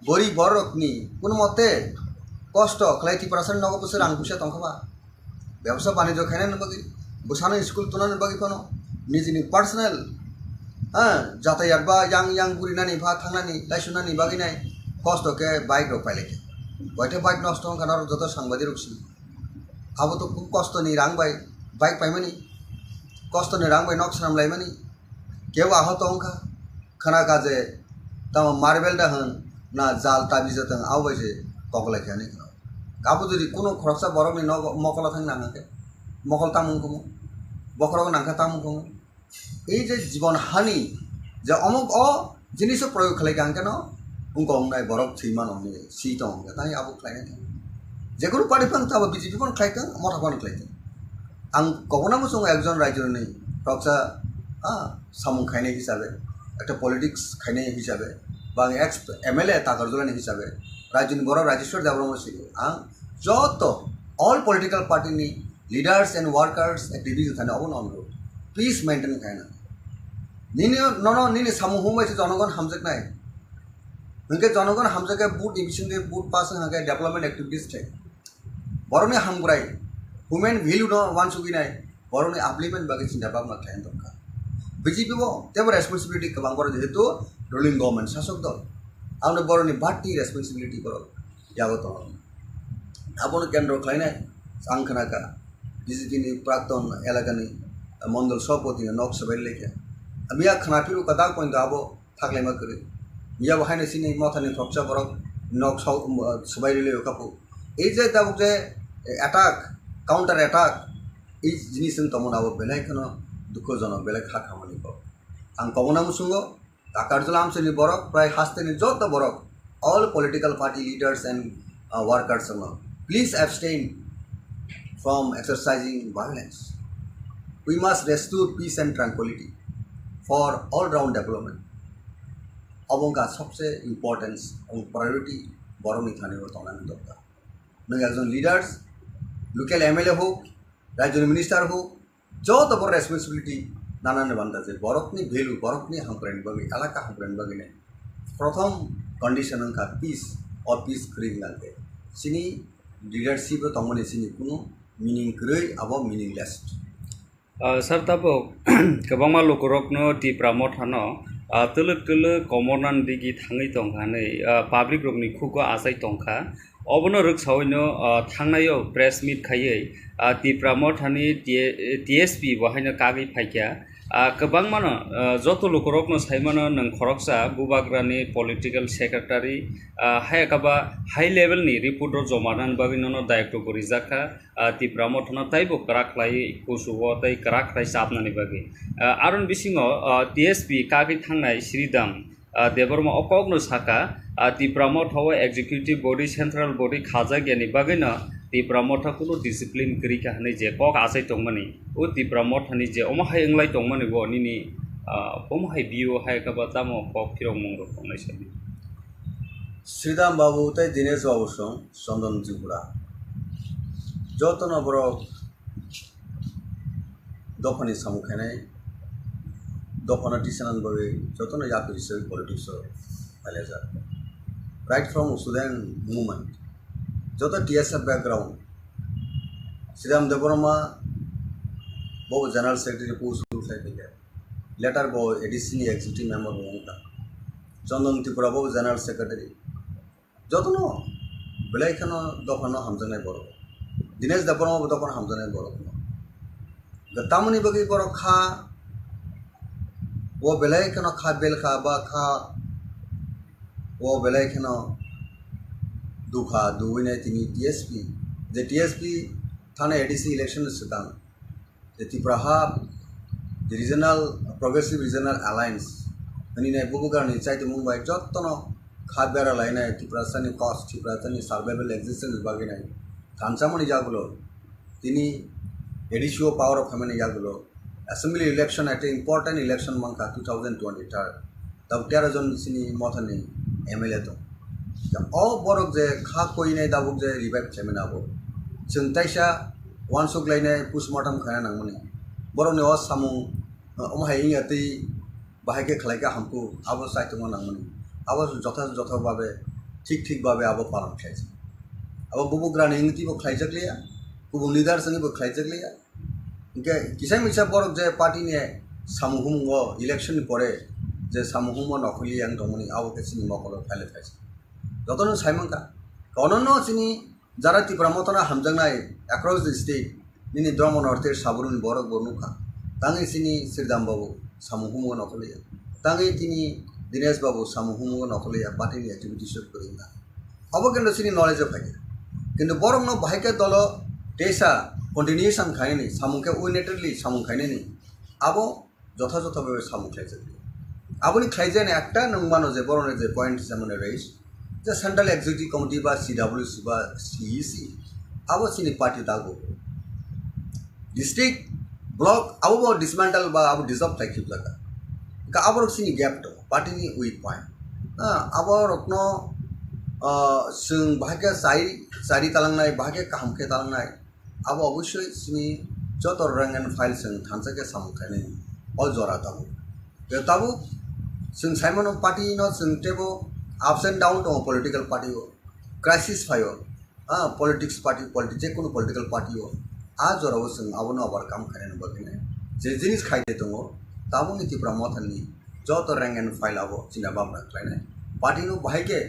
गरीब बरकनि कुन मते कष्ट खालायति प्रशासन नगो बोसोर आं फैसा दंखाबा व्यवसाय बाणिज्य खायनाय बगै बोसानो स्कुल तुनानो बगै कोनो निजिनि पार्सनेल जातायात बा yang बुरिनानि भा थांनानि लाइसुनानि बगैनाय कष्ट के बाइक रो पाइलेके बयटे बाइक नष्ट होनखाना जत सांबादिक रुक्सि आबो तो खूब कष्ट नि रां बाय बाइक पाइमानि कष्ट नि रां बाय नक सामलायमानि केउ आहत होनखा खाना काजे तम मार्बेल दा होन ना जाल ताबि जतों आवबायजे कगलायखानि आबो जदि कोनो खरसा बरकनि न मकला थां नाङाके मकल तामुखौ बखरग नांखा तामुखौ এই যে জীবন হানি যে অমুক অ জিনিস প্রয়োগ খালাইকে আনকে ন उनको हमनाय बरफ थैमान हमने सीट हमने ताई आबो खालायनाय जे कोनो पार्टी फां ताबो बीजेपी फां खालायथों मथा फां खालायथों आं गबनाबो जों एकजन रायजोनि प्रक्सा सामुं खायनाय हिसाबै एक पलिटिक्स खायनाय हिसाबै बा एक्स एमएलए ताकारजलानि हिसाबै Rajuni Boro Rajeswar Debbarma Sini ang joto all political party ni leaders and workers activities thane obon onro peace maintain khaina nini no nini samuhum bai jonogon hamjak nai ningke jonogon hamjake boot division de boot pass hake development activities thai boroni hamgurai human value no one sugi nai boroni upliftment bagi cinta bab ma thain dokka BJP bo tebo responsibility kabang bor jehetu ruling government shasok dol amne boroni bhatti responsibility bor yago to abono kendro khlainai angkhanaka BJP ni prakton elagani mondol sopoti nok sabai lekya amia khanapiru kada point abo thaklema kare miya bahane sini Motha ni thokcha borok nok sabai le kapu ei je tabuk je attack counter attack ei jinisun tomon abo belai kono dukho jono belai kha khamani ko ang komona musungo Takarjala amseni borok pray hasteni joto borok all political party leaders and workers please abstain from exercising violence. We must restore peace and tranquility for all-round development. Abong ka sabse importance and priority boro ni thane tonan dokta. Nang ekjon leaders, local MLA ho, rajya minister ho, joto bor responsibility nanan banda je borok ni value borok ni hampren bagi elaka hampren bagi ne. Prothom condition ka peace or peace creating lage. Sini leadership tongmani sini kuno meaning great abo meaningless. Sir tabo kabangma lokorokno Tipra Motha no tuluk komonan digi thangai tongkhane public rokni khuko asai tongkha obono ruk sawino thangnayo press meet khaiye Tipra Motha ni TSP bahaina kagi phaikya kabangma joto lokorokno saimano nang khoroksa gubagrani political secretary hayakaba high level ni report ro jomanan bagino no daikto gorijaka Tipra Motha no taibo karaklai kusubo tai karaklai sapnani bagi aron bisingo TSP kagi thangnai Sridam Debbarma okogno Sakha Tipra Motha executive body central body khaja gyani bagino Tipra Motha kuno discipline kri ka hanai je kok asai tongmani o Tipra Motha ni je omahai englai tongmani bo nini omahai bio hai ka batamo kok kirong mongro tongnai sabi Sridam babu tai Dinesh babu song Sondon Tripura joto no boro dofani samukhanai dofana tisanan bagi joto no yapi research politics aleza right from Sudan movement joto TSF background Sridam Debbarma bo general secretary post later bo ADC executive member bonga Sondon Tripura bo general secretary joto no belai khano dofano hamjanai boro Dinesh Debbarma bo dokon hamjanai boro gatamani bagi boro kha wo belai khano kha bel kha ba kha wo belai khano dukha duine tini TSP the TSP thane ADC election sudan the Tipra the regional progressive regional alliance ani ne bubugar ni chaite Mumbai jottono khabera laina Tipra sani cost Tipra sani survival existence bagina kanchamani jagulo tini ADCO power of family jagulo assembly election at important election manka 2023 tab 13 jon sini Motha ni MLA to all borok je kha koi nei dabuk je revive chamina bo chungtaisa one suk laine postmortem khana nangmani borok ne os samung omhai ingati bahake khlaika hampu abo saituma nangmani abo jotha babe ঠিক ভাবে abo palam khaise abo bubugrani ingti bo khlaijakliya kubu leader sangi bo khlaijakliya inke kisai misa borok je party ne samuhum go election pore je samuhum nokli yang domani abo ke sini mokolo phale khaise jotono saimangka konono sini jara Tipra Motha na hamjangnai across the state nini drama north saburun borok bonuka tangi sini Sridam babu samuhum nokli tangi tini Dinesh babu samuhum nokli party ni activity shoot koringa abo kendo sini knowledge of phake কিন্তু বরং ন ভাইকে দল টেসা continuation খায়নি সামুকে উইনেটেডলি সামুক খায়নি আবো যথাযথভাবে সামুক খাইছে আপনি খাইছেন একটা নংমানো যে বরণের যে পয়েন্ট যেমন রয়েছে যে সেন্ট্রাল এক্সিকিউটিভ কমিটি বা CWC বা CEC আবো চিনি পার্টি দাগো ডিস্ট্রিক্ট ব্লক আবো ডিসমেন্টাল বা আবো ডিজলভ খাইখিব জায়গা আবার চিনি গ্যাপ তো পার্টি নি উইক পয়েন্ট আবার রত্ন जों बाहागे जारि तालांनाय बाहागे काहामखे तालांनाय आबो अबশ্যই सिनि जत रैंक एंड फाइल जों थानसाके सामुखायनाय अल जरा ताबो जों साइमन पार्टी न जों टेबो अप्स एंड डाउन दं पॉलिटिकल पार्टी क्राइसिस फायो पॉलिटिक्स पार्टी जेकुनु पॉलिटिकल पार्टी आ जराव जों आबोनो ओवरकाम खायनो बगिने जे जिनिस खायदे दङ ताबो टिप्रा मथानि जत रैंक एंड फाइल आबो चिना बामरा खायनाय पार्टी नु बाहायके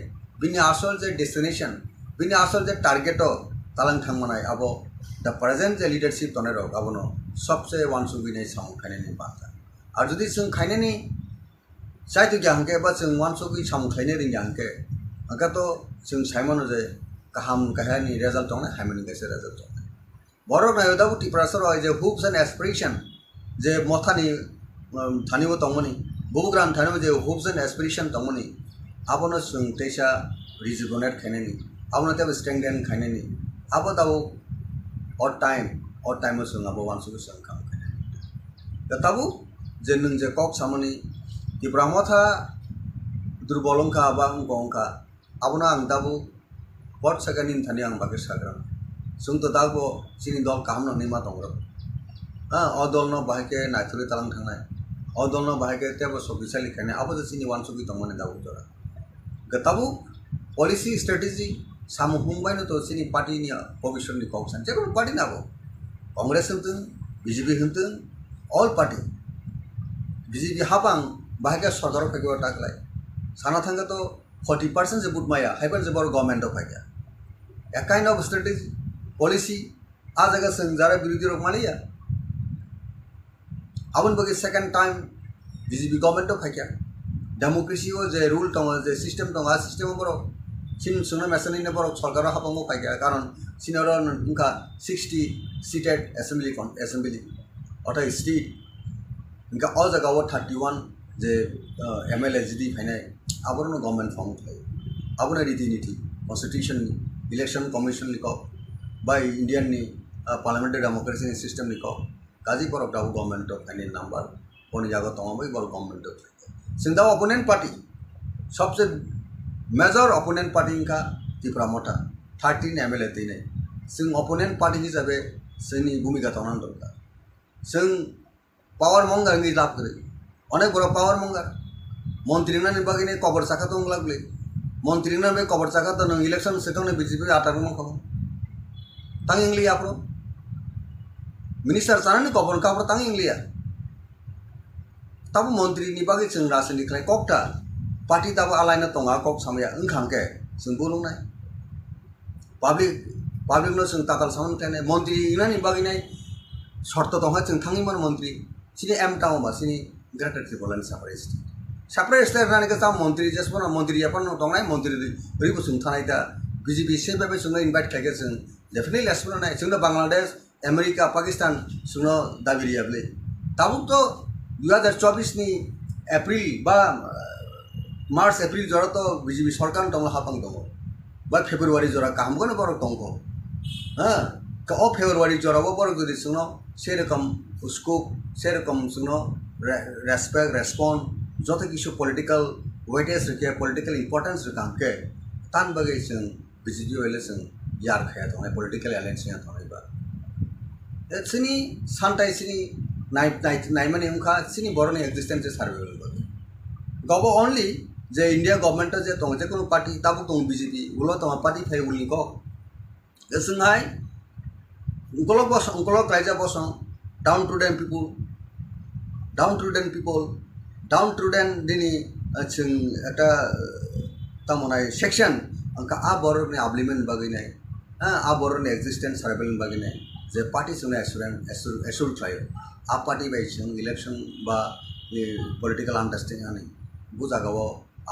बिनि आसल जे डेस्टिनेशन बिनि आसल जे टारगेट तालां थांमनाय आबो द प्रेजेंट जे लीडरशिप तने रक आबोनो सबसे वानसुबिनाय सामु खायनायनि बाथा आर जुदि जों खायनायनि साइतु ग्याहंके बा जों वानसुबि सामु खायनो रिंग्याहंके अंका तो जों साइमन जे गाहाम गाहायनि रिजल्ट दङ हायमनि गेसे रिजल्ट दङ बर नायदाबो टिप्रासर जे होप्स एंड एस्पिरेशन जे मथानि थानिबो दंमोनि बुग्रान थानिबो जे होप्स एंड एस्पिरेशन दंमोनि आबोनो जों तेसा रिजुनेट खायनायनि आबोनो तेबो स्ट्रेंथेन खायनायनि आबो दाबो और टाइम जों आबो वानसुबि जों खाम खायनाय ताबो जे नों जे कक सामनि टिप्रा मथा दुर्बलंखा बा अंका आबोनो आं दाबो बट सेकेंड इन थानि आं बागे साग्रा जों तो दाबो सिनि दल काम ननि मा दंरो अ दल न बाहायके नायथुरि तालां थांनाय अ दल न बाहायके तेबो सबिसालि खायनाय आबो जे सिनि वानसुबि दंमोन दाबो जरा गताबो पॉलिसी स्ट्रेटेजी सामु हुंबाय न तो सिनि पार्टी नि भविष्य नि कक सान जेकुनु पार्टी नाबो कांग्रेस होनथों बीजेपी होनथों ऑल पार्टी बीजेपी हाबां बाहायके सरकार फैगो टाकलाय साना थांगा तो 40% जे बुट माया हाइबन जे बर गवर्नमेंट ऑफ फाइया a kind of strategy policy आ जगह जों जारा विरोधी रक मालिया आबन बगे second time BJP government of फाइया डेमोक्रेसी जे रूल दङ जे सिस्टेम दङ आ सिस्टेम बर सिन सुनो मेसननि बर सरकार हाबांगो फाइया कारण सिनर उनका 60 सीटेड असेंबली अथा स्टेट उनका अ जगह 31 जे एमएलए जीडी फाइनाय आबरनो गवर्नमेंट फॉर्म थायो आबनो रीति-नीति कॉन्स्टिट्यूशन इलेक्शन कमिशन नि को बाय इंडियन नि पार्लियामेंट्री डेमोक्रेसी सिस्टम नि को गाजी पर दाबो गवर्नमेंट ऑफ फाइनाय नंबर कोन जागा तंगबाय बर गवर्नमेंट ऑफ सिंदा ओपोनेंट पार्टी सबसे मेजर ओपोनेंट पार्टी का टिप्रा मथा 13 एमएलए दिनै जों ओपोनेंट पार्टी हिसाबै जोंनि भूमिका तंनान दरकार जों पावर मंगार नि लाभ करे अनेक बड़ पावर मंगार मंत्री ना निबागिने कबर साखा तो लागले मंत्री ना बे कबर साखा तो इलेक्शन सेटने बीजेपी आटार म खबर तंग इंग्ली आपरो मिनिस्टर साना नि कबर का तंग इंग्लिया तब मंत्री निबागे जों राजनीति खालाय ककटा पार्टी तब आलायना तंगा कक सामया ओंखांके जों बुलुंनाय पाब्लिक नो जों ताकाल सामन खालाय मंत्री ना निबागिनाय शर्त दंहा जों थांगिमोन मंत्री सिनि एम टाउन बा सिनि ग्रेटर त्रिपुरानि साप्राय स्टेट रानि का मंत्री जसपन मंत्री अपन दंनाय मंत्री रिबो जों थानाय दा बीजेपी से बेबे जों इनवाइट खायगे जों डेफिनेटली एसपन नाय जों बांग्लादेश अमेरिका पाकिस्तान जों दाबिरियाबले ताबो तो 2024 नि एप्रिल बा मार्च एप्रिल जरा तो बीजेपी सरकार दङ हापां दङ बा फेब्रुवारी जरा कामगोन बर दङ हां का ओ फेब्रुवारी जरा बर गदि जों से रकम उसको से रकम जों रेस्पेक्ट रेस्पॉन्ड जो किसी पॉलिटिकल वेटेज रखे पॉलिटिकल इंपॉर्टेंस रखे तान बगे जों बीजेपी वाले जों यार खाया दङ पॉलिटिकल एलायंस या दङ सिनि सानथाय सिनि नाइ माने उनका सिनि बरनि एक्जिस्टेंस सर्वाइवल बगे गबो ओनली जे इंडिया गवर्नमेंट जे दङ जे कोनो पार्टी ताबो दङ बीजेपी उलो दङ पार्टी फाय उलनि को जोंहाय उनकलक रायजा बस down to them people down to them दिनी जों एटा तमनाय सेक्शन अंका आ बरनि आब्लिमेंट बगैनाय आ बरनि एक्जिस्टेंस सर्वाइवल बगैनाय जे पार्टी जों एसुर खायो आ पार्टी बाय जों इलेक्शन बा पॉलिटिकल अंडरस्टैंडिंग बुजागाव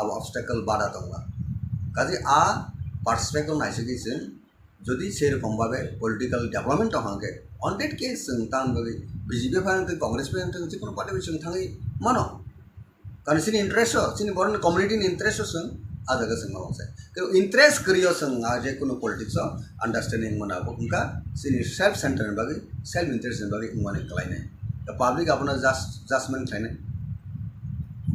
अब ऑब्स्टेकल बाधा दंला काजे आ पार्टिसिपेट नायसगै जों जदि से रकम भावे पॉलिटिकल डेवलपमेंट हांगे ऑन डेट केस जों तान बगे बीजेपी फानते कांग्रेस फानते जिकुनु पार्टी जों थाङै मानो कारण सिनि इंटरेस्ट सिनि बरन कम्युनिटी इंटरेस्ट जों आ जगह जों मावसे कि इंटरेस्ट करियो जों आ जे कुनु पॉलिटिक्स अंडरस्टैंडिंग मनाबो उनका सिनि सेल्फ सेंटर बगे सेल्फ इंटरेस्ट बगे उमाने कलायनाय द पब्लिक अपना जजमेंट खायनाय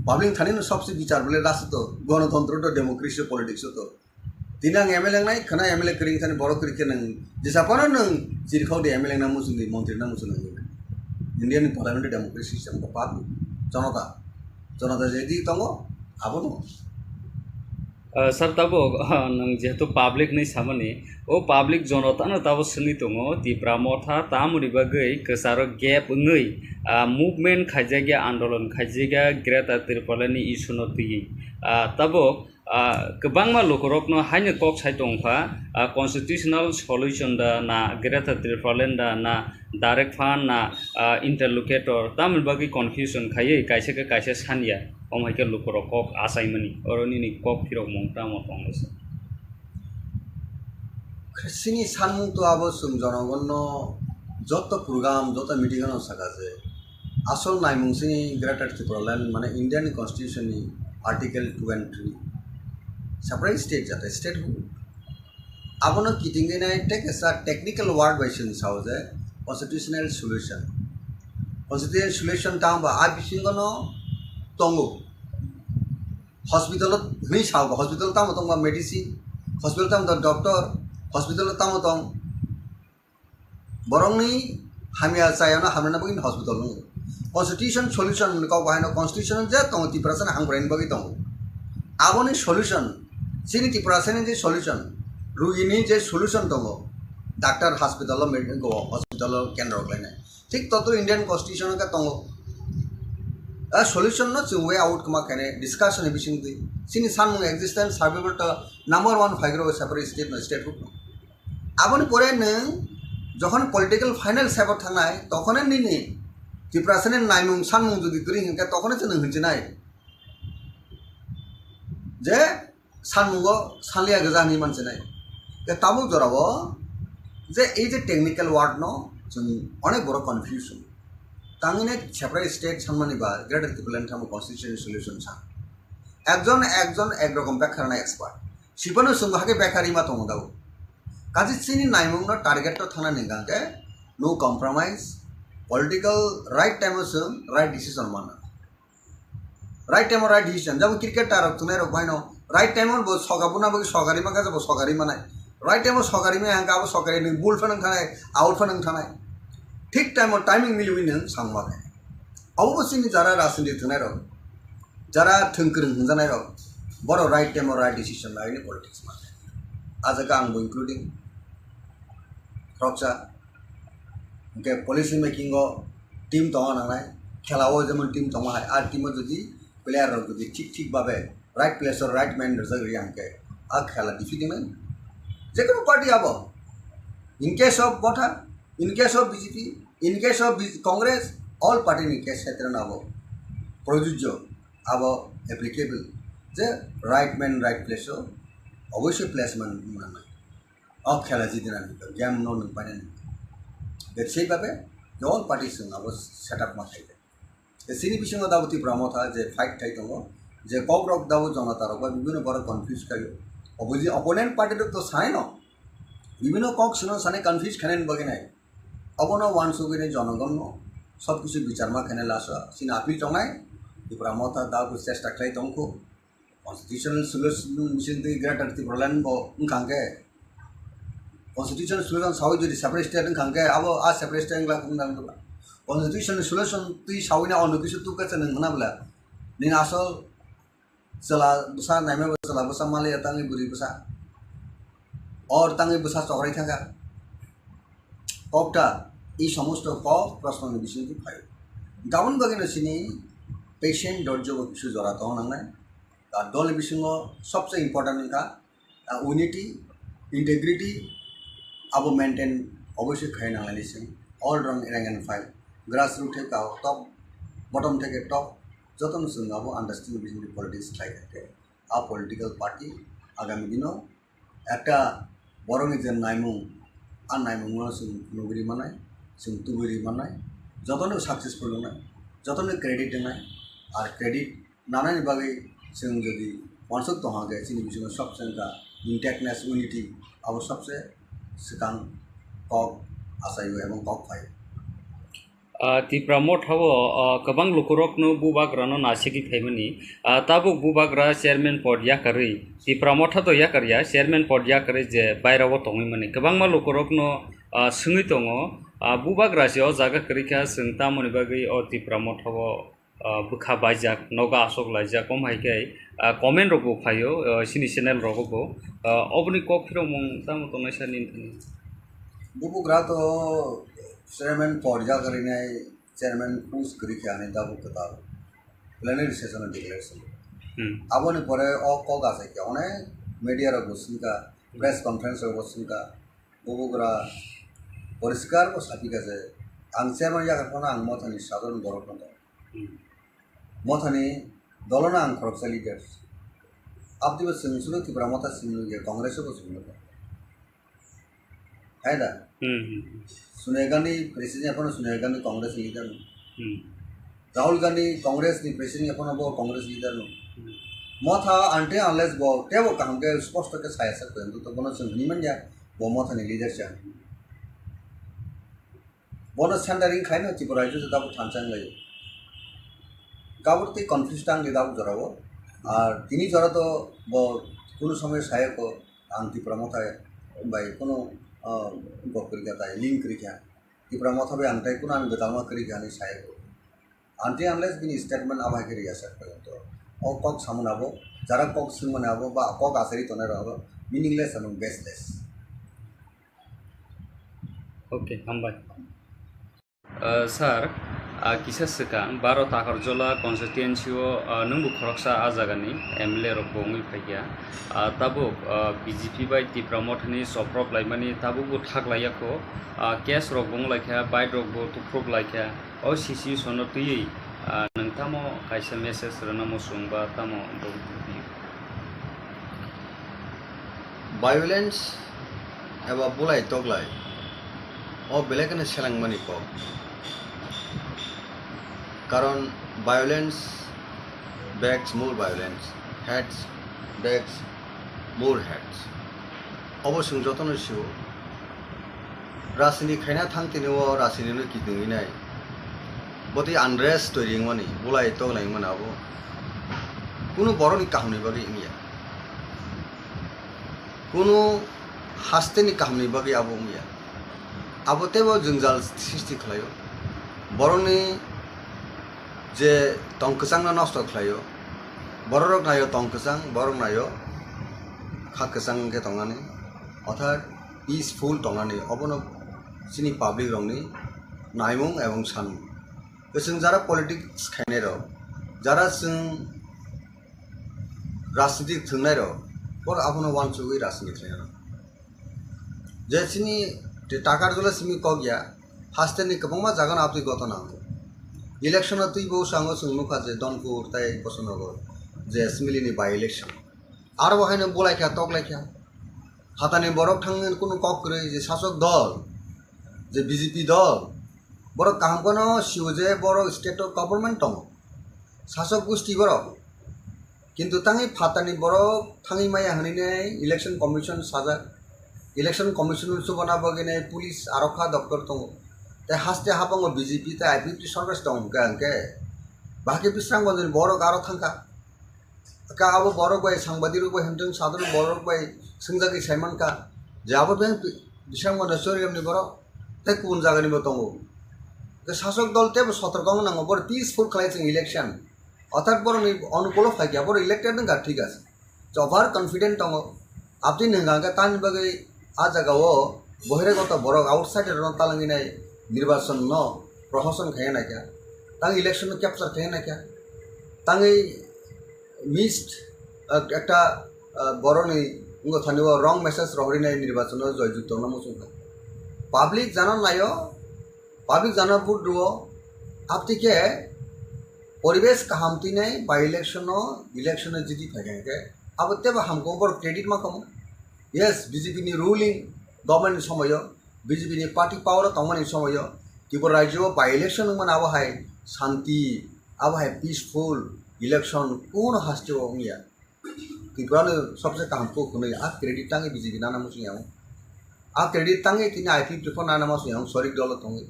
पब्लिक थाने सबसे विचार बोले राष्ट्र तो गणतंत्र तो डेमोक्रेसी पॉलिटिक्स तो Tinang MLA nai kana MLA kering sana borok kering nang disapana nang jirkau de MLA na musuh di montri na musuh nang Indian parliamentary democracy system ko pat jonata jadi tongo abo no sir tabo nang jehetu public ni samani o public jonota na tabo sini tongo Tipra Motha tamuri bagai kesaro gap ngai movement khajagya andolon khajagya Greta Tirpalani issue no tigi tabo kebangma lokorokno haine kok sai tongpha constitutional solution da na Greta Tirpalan da na direct fund na interlocutor tamil bagi confusion khaye kaisa sania omhaike lokorok kok asaimani oroni ni kok phirok mongta mo tonglesa sini sanmung to abo sum jonogonno joto program joto meeting no sakaje asol naimung sini Greta Tirpalan mane Indian constitution ni article 2 and 3 separate state jata state abono kitinge na take as a technical word version house constitutional solution tam ba abisingono tongo hospital ni sao hospital tam tong ba medicine hospital tam doctor hospital tam tong borong ni hamia sayana hamna bagin hospital no constitution solution ko ba no constitution je tong ti person hangbrain bagi tong aboni solution sini ti person je solution rugini je solution tongo doctor hospital medical go hospital kendro klane ঠিক তত Indian constitution ka tongo a solution no chung way out kama kane discussion ebising di sini sanmung existence survival to number 1 figure separate state no state group aboni pore nang যখন political final সেবর থানায় তখন নিনি ত্রিপুরাসেনের নাইমুং সানমুং যদি করি হিংকা তখন নং হচ্ছে নাই যে সানমুঙ্গ সানলিয়া গজানি মানছে নাই তাবো জরাবো যে এই যে টেকনিক্যাল ওয়ার্ড ন অনেক বড় কনফিউশন তাঙ্গিনে সেপারেট স্টেট সানমানি বা গ্রেটার ত্রিপুরান থামো কনস্টিটিউশনাল সলিউশন সান একজন একরকম ব্যাখ্যা না এক্সপার্ট সিপানো সুংহাকে ব্যাখ্যারি মা তং দাও কাজে চিনি নাইমুংনো টার্গেট তো থানা নিগাকে no compromise political right time right decision মানা রাইট টাইম রাইট ডিসিশন যেমন ক্রিকেট আর তুমি রকমাইন রাইট টাইম সগাবুনা বগে সগারি মাকা যাব সগারি মানায় রাইট টাইম সগারি মে হাঙ্কা আবো সগারি নং বুল ফানাং থানায় আউট ফানাং থানায় ঠিক টাইম টাইমিং মিলিবি নং সাংমাকে অবশ্যই যারা রাজনীতি থানায় রক যারা থংকরং হজানায় রক বড় রাইট টাইম রাইট ডিসিশন লাইনে পলিটিক্স মানে আজকে আংবো ইনক্লুডিং রকসা ओके पॉलिसी मेकिंग टीम तंग नांगनाय खेलाओ जेमन टीम तंग हाय आर टीम जदि प्लेयर जदि ठीक भाबे राइट प्लेस और राइट मैन जगरि आंके आ खेला डिफिटिमेन जेकोनो पार्टी आबो in case of Motha in case of BJP in case of Congress all party in case क्षेत्र नाबो प्रयोज्य आबो एप्लीकेबल जे राइट मैन राइट प्लेस अवश्य प्लेसमेंट माने आ खेला जिदिना गेम नो न पाने সেইভাবে অল পার্টিস আবার সেট আপ মাথাইতে সিনি বিসঙ্গ দাবো Tipra Motha যে ফাইট ঠাই দङ যে কক রক দাবো জনতার বা বিভিন্ন বড় কনফিউজ খাইও অপোজি অপোনেন্ট পার্টির তো সাই ন বিভিন্ন কক শুনো সানে কনফিউজ খানেন বগে নাই অবন ওয়ান সুগিনে জনগণ সব কিছু বিচারমা খানে লাস সিন আপিল টঙাই Tipra Motha দাবো চেষ্টা খাই দংখো constitutional solution mission the greater Tripuraland ব উনখাঙ্গে Constitutional solution sawi jadi separate state khangke abo a separate state la kungdang tu constitutional solution tui sawi na onu kisu tu ka chen ngna bla ning asol sala busa naime sala busa male tangi buri busa or tangi busa chokrai thanga kokta এই সমস্ত cock প্রশ্ন বিষয় কি পাই gown বাগিনা সিনি patient দর্জ কিছু জড়াত নাংনাই আর দল বিষয় সবচেয়ে important का ইউনিটি ইন্টিগ্রিটি अब मेंटेन अवश्य खाई नांगलायनिसिम all rank and file grass root थे टॉप बटम थे टॉप जतन जों अब आंडारस्टैंडिंग बिटवीन पलिटिक्स थाके आ पलिटिकल पार्टी आगामी दिनों एक बरंनि जे नायमुं आ नायमुंआव जों नुगुरि मानाय जों तुगुरि मानाय जतन सक्सेसफुल होनाय जतन क्रेडिट होनाय और क्रेडिट नानानि बागै जों जदि वानसुक दहागे जोंनि बिजों सबसे इंटेक्टनेस यूनिटी अब सबसे सिगां कक आसायो एवं कक फायो Tipra Motha Kabang Lukurokno Bubagrano Nasiki Femini, Tabu Bubagra, Chairman Pod Yakari, Tipra Motha to Yakaria, Chairman Pod Yakari, Bairawatomani, Kabanga Lukurokno Sunitongo, Bubagrasio, Zaga Krika, Sintamonibagi, or Tipra Motha Bukha Bajak, Noga Asok Laja, Komhake, Comment Robo Payo, Sinitional Robo, Obni Kokro Tamotonation in Bubu Grato Chairman for Yagarine, Chairman Who's Grikian, Dabu Katar, plenary session and declaration. Abone for all Kogasek, one media of Businka, press conference of Businka, Bubugra, Poriskar was happy as a Chairman Yakapana and Mothani Southern Borokon. Mothani, Dolona and Croxa leaders. After the Sinsulu, Tipramota Sinuga, Congress was Haida. Sunegani, President upon Sunegani Congress leader. Rahul Gandhi, Congress, the President upon about Congress leader. Motha, unless go, Tevo Kanka, supposed to get higher to the bonus and Nimanja, Bomotha and leadership. Bonus handling kind of Tipra without Tansang. Kabuti confused without Zoravo, Tini Zorato, Kulu Summer Sayako, Anti Pramota by Kuno. Link Krikan. The Pramotha by Antaikuna and Bedama Krikan is high. Until unless been statement of Hakaria Sapato, or Cock Samunabo, Jarakok Simonabo, Cock Aseritonero, meaningless and baseless. Okay, Hambai. Sir, Kisah Sakha, Baro Takarjala, Constituency, Numbu Kroksa Azagani, Emle Robongi Paya, Tabu, BGP by Tipra Mothani, Choproklaimani, Tabu Taglayako, Kes Robong like a Bidrogo to probe like a OCC Sonoti, Nantamo, Kaisa Messrs, Renamo Sumba, Tamo, Violence, have a bullet toglai, or Belakan Selang Manipo. Karon violence begs more violence, heads begs more heads. Obosung jotono issue Rasini Kaina Tangtino Rasino Kitinginai. But the unrest to Ringoni, Bulai Toglang Manavo Kuno Boroni Kahni Bagi India Kuno Hasteni Kahni Bagi Abumia Abotebo Junzal 60 Clayo Boroni যে টংকসাং না নষ্ট খাইও বড়রক নাইও টংকসাং বরং নাইও খাকসাং কে টংনানি অর্থাৎ peaceful টংনানি অবন সিনি public রংনি নাইমুং এবং সানমুং जों যারা পলিটিক্স খাইনাই র যারা जों রাজনীতি থংনাই র বড় আপন ওয়ানসুই রাজনীতি খাইনা যে সিনি টাকারজলা সিমি কগিয়া হাস্তেনি কবংমা জাগান আপনি গত নাঙ্গ Election of the Bosango Sumuka, Donpur, Tai, Bosonogo, the Smilini by election. Arwahan and Bolaka talk like him. Hatani Borok Tang and Kuno Cockray, the Sasok doll, the BGP doll. Borok Kampono, she was a Borok state of government tongue. Sasok Gusti Borok. Kintu Tangi Patani Borok, Tangi Maya Hanine, Election Commission Saza, Election Commission Subanabagane, Police, Aroka, Dr. Tongo. The haste hapang of BGP, the IP service town, Ganke. Baki Pisang was in Borok Aratanka. A car of Borok by somebody by Hinton, Southern Borok by Singaki Simonka. Java Bank, Bisham on the story of Niboro, Tekun Zaganibotongo. The Sasok Dolte was Sotragon and over peaceful cleansing election. Author Boron on qualified Yabor elected and got triggers. So far confident Tongo. Abdin Hanga Tanbagi Azagawo, Boheregota Borok outside Rontalangina. निर्वाचन न प्रशासन खाए ना क्या तांगे election में capture खाए ना क्या तांगे मिस्ड एक टा बरोनी उनको थाने वो रॉन्ग मैसेज रोहरी ना निर्वाचन में जो जुटो ना मुझे पब्लिक जाना बुट रुओ आप ती क्या परिवेश कहामती ने बाय इलेक्शन में जीती फायदे के अब तब हमको ऊपर क्रेडिट में कम यस बीजेपी ने रूलिंग गवर्नमेंट समझो BJP ni party power tongman in somoyo Tipra Rajyo by election man abahai shanti abahai peaceful election kuno haste ongia Tipra ne sabse kampo kuno a credit tangi BJP nana musi yang a credit tangi tina IP prefer nana musi yang sorry dollar tongi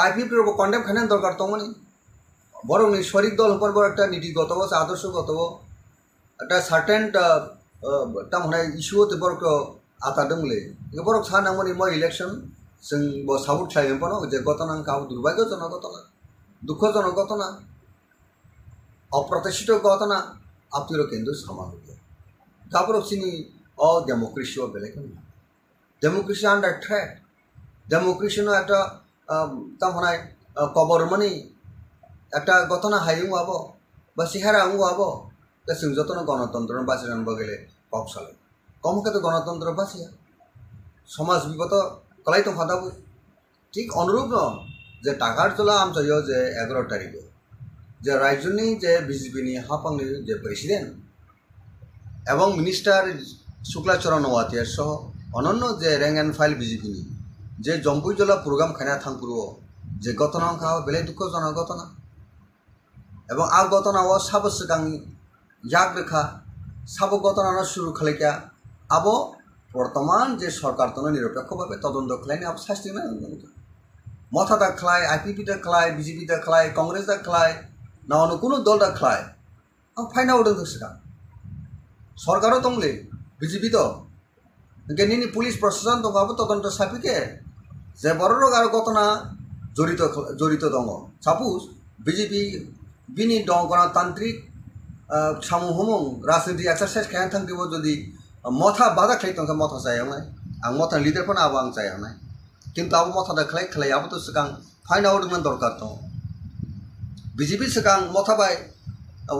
IPP condemn খাইনার দরকার তমনি বরং শরিক দল হবার বড় একটা নীতিগত আদর্শগত একটা সার্টেন তামনে ইস্যু হতে বড় আতাদমলে বড় সানামনি মই ইলেকশন जों साबुत खालामो पानो जे घटना काउ दुर्भाग्यजनक घटना दुःखजनक घटना अप्रत्याशित घटना आपतिर केंद्र सामाजिक काबर सिनी अ डेमोक्रेसी बेलेग डेमोक्रेसी आंडार थ्रेट डेमोक्रेसी नो একটা তামনায় কবর মানে একটা ঘটনা হাইং হবো বা সিহারা আং হবো তা जों যতন গণতন্ত্র বাঁচানো বগেলে কম সালে কমকে তো গণতন্ত্র বাঁচিয়া সমাজ বিগত কলাই তো ফাদাবো ঠিক অনুরূপ ন যে টাকারজলা আমচাইও যে 11 তারিখে যে রাজ্যনি যে বিজেপিনি হাফাংনি যে প্রেসিডেন্ট এবং মিনিস্টার শুক্লাচরণ ওয়াতিয়ার সহ অনন্য যে র্যাঙ্ক অ্যান্ড ফাইল বিজেপিনি যে জম্পুইজলা প্রোগ্রাম খাইনা থাংপুরো যে ঘটনা খাওয়া বেলে দুঃখজনক ঘটনা এবং আ ঘটনাও সাবো সিগাंनि याग रेखा साबो घटना शुरू खालायखा आबो बर्तमान जे सरकार तो निरपेक्ष भावे तदন্ত खालायनो आबो शास्ति ना मथा दा खालाय आईपीपी दा खालाय बीजेपी दा खालाय कांग्रेस दा खालाय ना अন্য কোনো দল दा खालाय आं फाइना उदों दसका सरकारो दंले बीजेपी तो गेनिनि पुलिस प्रशासन तो आबो तदন্ত सापिके जे बररो आरो घटना जड़ित दङ सापोज बीजेपी बिनि दं गणतान्त्रिक सामूहमों राजनीति एक्सारसाइज खाया थांदेबो जदि मथा बादा खाई तंका मथा जायावनाय आं मथा लिडार फोरना आबो आं जायावनाय किन्तु आबो मथा दा खालाय आबो तो सिगां फाइन आउट मन दरकार दं बीजेपी सिगां मथा बाय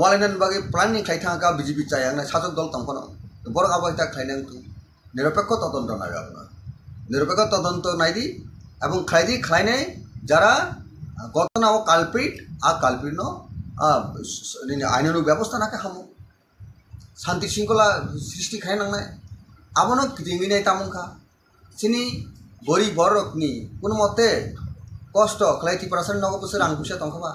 वालायनान बागै प्लानिंग खाय थांका बीजेपी जायावनाय साजक दल तंफोनो बर आबो ता खायनां तु निरपेक्ष तदন্ত नागाबना निरपेक्ष तदন্ত नायदि এবং খাইনাय যারা ঘটনাও কালপ্রিট आ কালপ্রিট नो आइनानु व्यवस्था नाके हामो शांति शृंखला सृष्टि खायनांनाय आबोनो गिदिंगिनाय तामुखा सिनि गरीब बरकनि कोनो मते कष्ट खालाय टिप्रासन नगो बोसोर आं फैसा तंखबा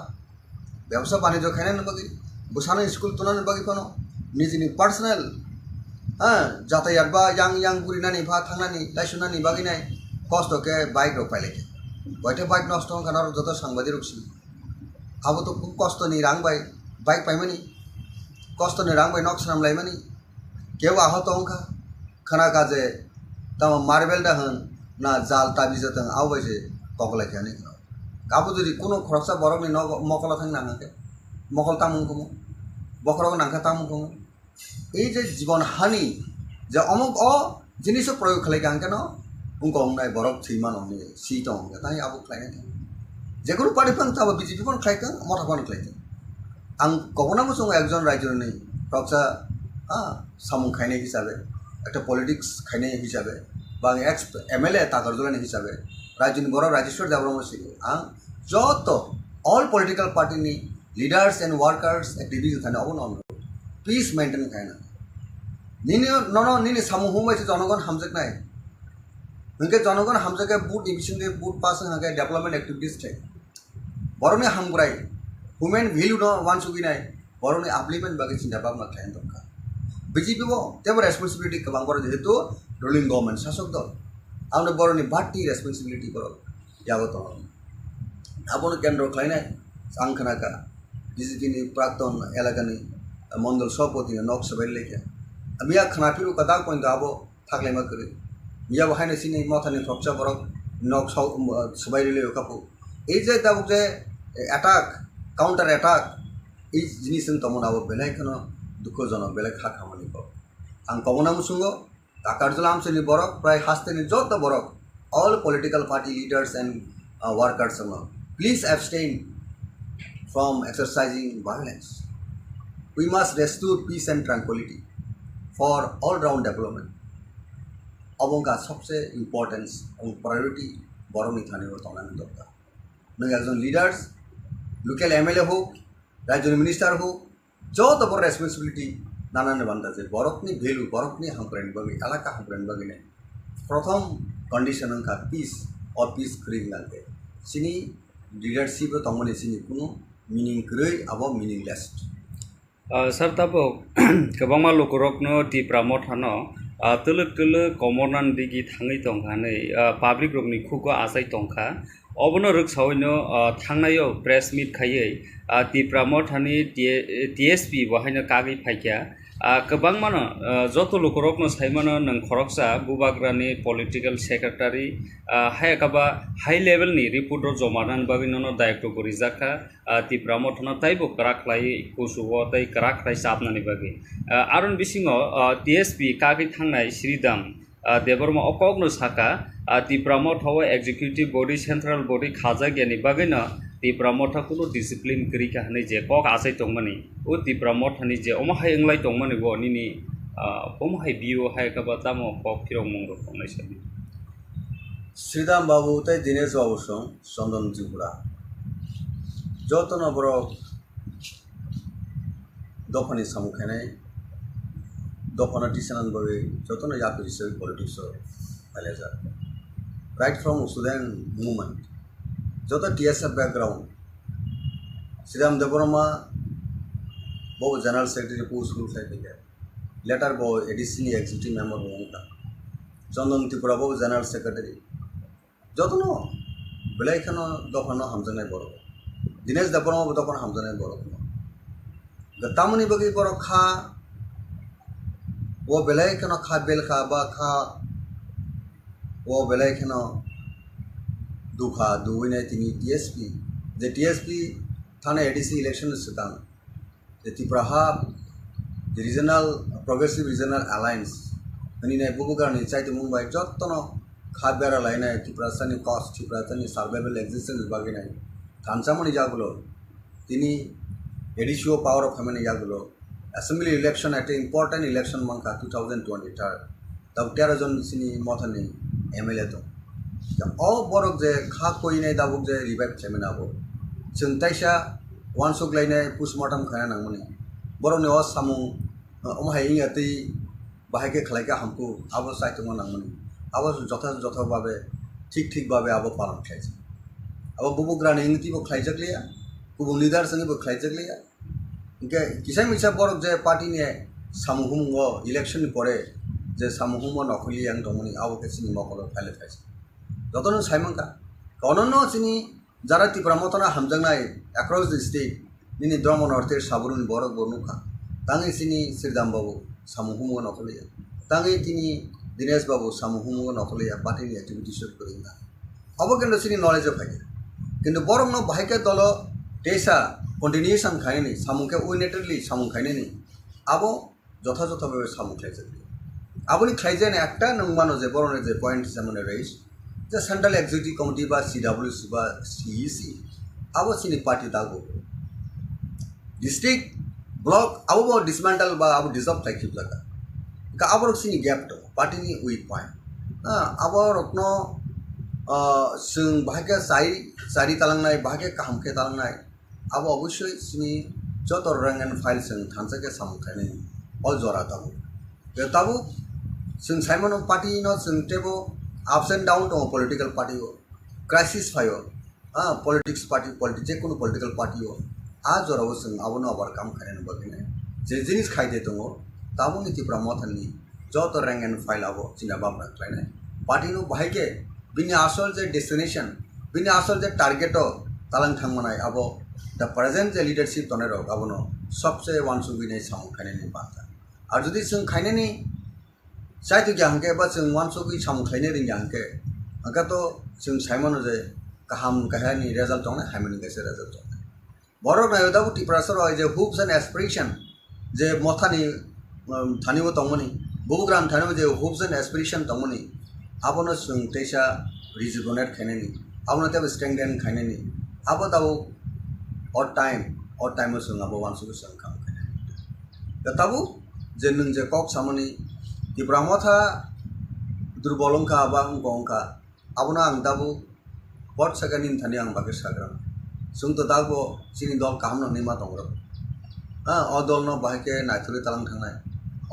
व्यवसाय बाणिज्य खायनाय बगै बोसानो स्कुल तुनानो बगै कोनो निजिनि पार्सनेल जातायात बा yang बुरिनानि भा थांनानि लाइसुनानि बगैनाय कष्ट के बाइक रो पाइलेके बयते बाइक नष्ट खानार जत सांबादिक रखसि आबो तो खूब कष्ट नहीं रांबाय बाइक पाइमानी कष्ट नहीं रांबाय नक सामलायमानी केव आहत अंखा खाना काजे तम मार्बेल दा होन ना जाल ताबिजतों आवबायसे कगलायखानि आबो जुदि कोनो खरसा बरकनि न मकला थांनो नाङाके मकल तामुखौ बखरग नांखा तामुखौ এই যে জীবন হানি যে অমুক জিনিস প্রয়োগ খালাইকাं কেন उनको अंगनाय बरक थैमान अंगनि सीट अंग ताई आबो खालायनाय जेकुनु पार्टी फां ताबो बीजेपी फां खालायखां मथा फां खालायखां आं गगनाबो जों एकजन रायजोनि प्रक्सा सामुं खायनाय हिसाबै একটা पलिटिक्स खायनाय हिसाबै बा एक्स एमएलए ताकारजलानि हिसाबै रायजोनि बर राजेश्वर देबरमा सिगो आं जत ऑल पॉलिटिकल पार्टीनि लीडर्स एंड वर्कर्स एक्टिविटीज थाने अबो नन पीस मेंटेन खायना निनि ननो निनि सामुं हुमायसे जनगण हामजकनाय उनके जनगण हामजके बुट डिविजन के बुट पास हागे डेवलपमेंट एक्टिविटीज थे बरनि हामग्राय ह्यूमन वैल्यू न वान सुगिनाय बरनि आपलिमेंट बागै चिन्ता भाबना खायन दरकार बीजेपी बो तेबो रेसपन्सिबिलिटी गोबां बर जेहेतु रुलिंग गवर्नमेंट शासक दल आंनो बरनि बाटी रेसपन्सिबिलिटी बर याबो दं आबोनो केन्द्र खायनाय आं खोनाका बीजेपी नि प्राक्तन एलाकानि मंडल सभापति नक सबाय लेखे मिया खोनाफिरु कदा पॉइंट आबो थागलायमा करे मिया बाहायनो सिनि मथानि प्रक्सा बरक नक सबाय रिले कापु এই যে তাবুক যে অ্যাটাক কাউন্টার অ্যাটাক এই জিনিস তমন আবো বেলায় কোনো দুঃখজনক বেলায় খা খামানি পাব আং কমনা মুসুঙ্গ তাকারজলা আমসেনি বরক প্রায় হাস্তেনি যত বরক all political party leaders and workers please abstain from exercising violence we must restore peace and tranquillity for all round development অবঙ্কা সবচেয়ে ইম্পর্টেন্স এবং প্রায়োরিটি বরনি থানে তনানি দরকার नों एकजन लिडार्स लोकल एमएलए हो राज्य मिनिस्टार हो जत बड़ रेसपन्सिबिलिटी नानान बान्दा जे बरकनि भेलु बरकनि हामग्रायनि बागै एलाका हामग्रायनि बागै प्रथम कंडिशन अंका पीस और पीस क्रिंग लागे सिनि लिडारशिप तमने सिनि कुनु मीनिंग गै आबो मीनिंगलेस सर तबो गोबां लोकरकनो टिप्रा मथानो तलक तलक कमरनान दिगि थाङै दंखानै पाब्लिक रकनि खुगा आसाय दंखा अबनो रोगसावैनो थांनायाव प्रेस मिट खायै तिप्रा मथानि TSP बहायनो कागै फाइकिया गोबां मानो जत लुखरकनो साइमानो नों खरकसा गुबाग्रानि पलिटिकल सेक्रेटारि हायकाबा हाई लेवलनि रिपर्टर जमानान बागिनो दायित्व करि जाखा तिप्रा मथानो ताइबो कराख्लाय कुसुव ताइ कराख्लाय साबनानि बागि आरन बिसिङाव TSP कागै थांनाय Sridama Debbarma okogno Sakha Tipra Motha executive body central body khaja gyani bagino Tipra Motha kuno discipline kri ka hne je kok asai tongmani o Tipra Motha ni je omahai englai tongmani bo nini omahai bio hai ka batamo kok kirong mongro tongnai sabi Shriram বাবু তাই দীনেশ বাবু song চন্দন ত্রিপুরা যত নবর দফানি সামুখানে দফানা টিসানান বাবু যত না জাতি হিসেবে politics ফাইলে যা right from student movement যত TSF background Shriram Debbarma বহু জেনারেল সেক্রেটারি পু স্কুল ফাইলে লেটার বহু এডিসি এক্সিকিউটিভ মেম্বার বহুটা চন্দন ত্রিপুরা বহু জেনারেল সেক্রেটারি যতন বেলাইখানো দফানো হামজানাই বড় দীনেশ দেববর্মা দফানো হামজানাই বড় তামনি বাকি বড় খা ও বেলাইখানো খা বেলখা বা খা ও বেলাইখানো দুখা দুইনাই তিনি TSP যে TSP থানা ADC ইলেকশন সিতান যে ত্রিপুরা হাব রিজনাল প্রগ্রেসিভ রিজনাল অ্যালায়েন্স হনিনাই বুবুগারনি চাইতে মুম্বাই যতন খা বেড়া লাইনাই ত্রিপুরাসানি কস্ট ত্রিপুরাসানি সার্ভাইভাল এক্সিস্টেন্স বাগিনাই থানসামনি যাগুলো তিনি এডিসিও পাওয়ার অফ ফ্যামিলি যাগুলো অ্যাসেম্বলি ইলেকশন একটা ইম্পর্টেন্ট ইলেকশন মানকা 2023 तब 13 जन सिनी मथानि MLA दं अ बरक जे खा कोइनाय दाबुक जे रिभाइभ खालामनो हागौ जों ताइसा वान सुग्लायनाय पोस्टमर्टम खाया नांगौनि बरनि अ सामु अमहाय इंगाति बाहायके खालायका हामखौ आबो साइतमो नांगौनि आबो जथा भाबे ठीक भाबे आबो पालन खालायसै आबो बुबुग्रानि इंगतिबो खालायजाकलिया गुबुन लिडार संगिबो खालायजाकलिया इनके किसाय मिसा बरक जे पार्टीनि सामुहुमो इलेक्शन परे जे सामुहुमो नखलि आं दंमोनि आबो केसिनि मखलो फाइले थाइसै जतन साइमंका कननो सिनि जारा तिप्रा मथना हामजांनाय अक्रॉस द स्टेट निनि द्रम नर्थे साबरुन बरक बनुखा तांगै सिनि श्रीदाम बाबू सामुहुमो नखलि तांगै तिनि दिनेश बाबू सामुहुमो नखलि पार्टीनि एक्टिविटीज करिना अबो केन सिनि नॉलेज फाइके किन्तु बरक न बाहायके दल टेसा कन्टिन्यूएशन खायनि सामुखे उइनेटरलि सामु खायनि आबो যথাযথভাবে সামু খাইছে আবনি খাইজেন একটা নংমানো যে বড়নে যে পয়েন্ট সামনে রইস যে সেন্ট্রাল এক্সিকিউটিভ কমিটি বা CWC বা CEC আবো সিনি পার্টি দাগো ডিস্ট্রিক্ট ব্লক আবো ডিসমেন্টাল বা আবো ডিসঅফ থাকি জায়গা কা আবো সিনি গ্যাপ তো পার্টিনি উইক পয়েন্ট আবো রত্ন जों बाहागे सारि तालांनाय बाहागे काहामखे तालांनाय आबो अवश्य सिनि जत रैंक एंड फाइल जों थानसाके सामुखायनाय अल जरा दाबो बे ताबो जों साइमन पार्टी न जों टेबो अप्स एंड डाउन दं पॉलिटिकल पार्टी हो क्राइसिस फायो पॉलिटिक्स पार्टी जेकुनु पॉलिटिकल पार्टी हो आ जरावो जों आबोनो ओवरकाम खायनो बगिने जे जिनिस खायदे दङ ताबो नीतिफ्रा मथाननि जत रैंक एंड फाइल आबो चिना बाबरा खायनाय पार्टी नो बाहायके बिनि आसल जे डेस्टिनेशन बिनि आसल जे टारगेट तालां थांमनाय आबो द प्रेजेंट जे लीडरशिप तनेर आबोनो सबसे वानसुबिनाय सामुखायनायनि बाथा आरो जुदि जों खायनायनि जायतु गियानके बा जों वानसुबि सामुखायनो रिंगानके आंखाथ' जों साइमन जे गाहाम गाहायनि रिजाल्ट दं हायमनि गेसे रिजाल्ट दं बर' नायदाबो टिप्रासर जे होप्स एंड एस्पिरेशन जे मथानि थानिबो दंमोनि बुबुग्राम थानिबो जे होप्स एंड एस्पिरेशन दंमोनि आबोनो जों तेसा रिजुनेट खायनायनि आबोनो तेबो स्ट्रेंथेन खायनायनि आबो दाबो अड टाइम जों आबो वानसुबि जों खाम खायनाय ताबो जे नों जे कक सामनि तिप्रा मथा दुर्बलंखा बा अंका आबोनो आं दाबो बट सेकेंड इन थानि आं बागे साग्रा जों तो दाबो सिनि दल कामनो निमा दंरो अ दल न बाहायके नायथुरि तालां थांनाय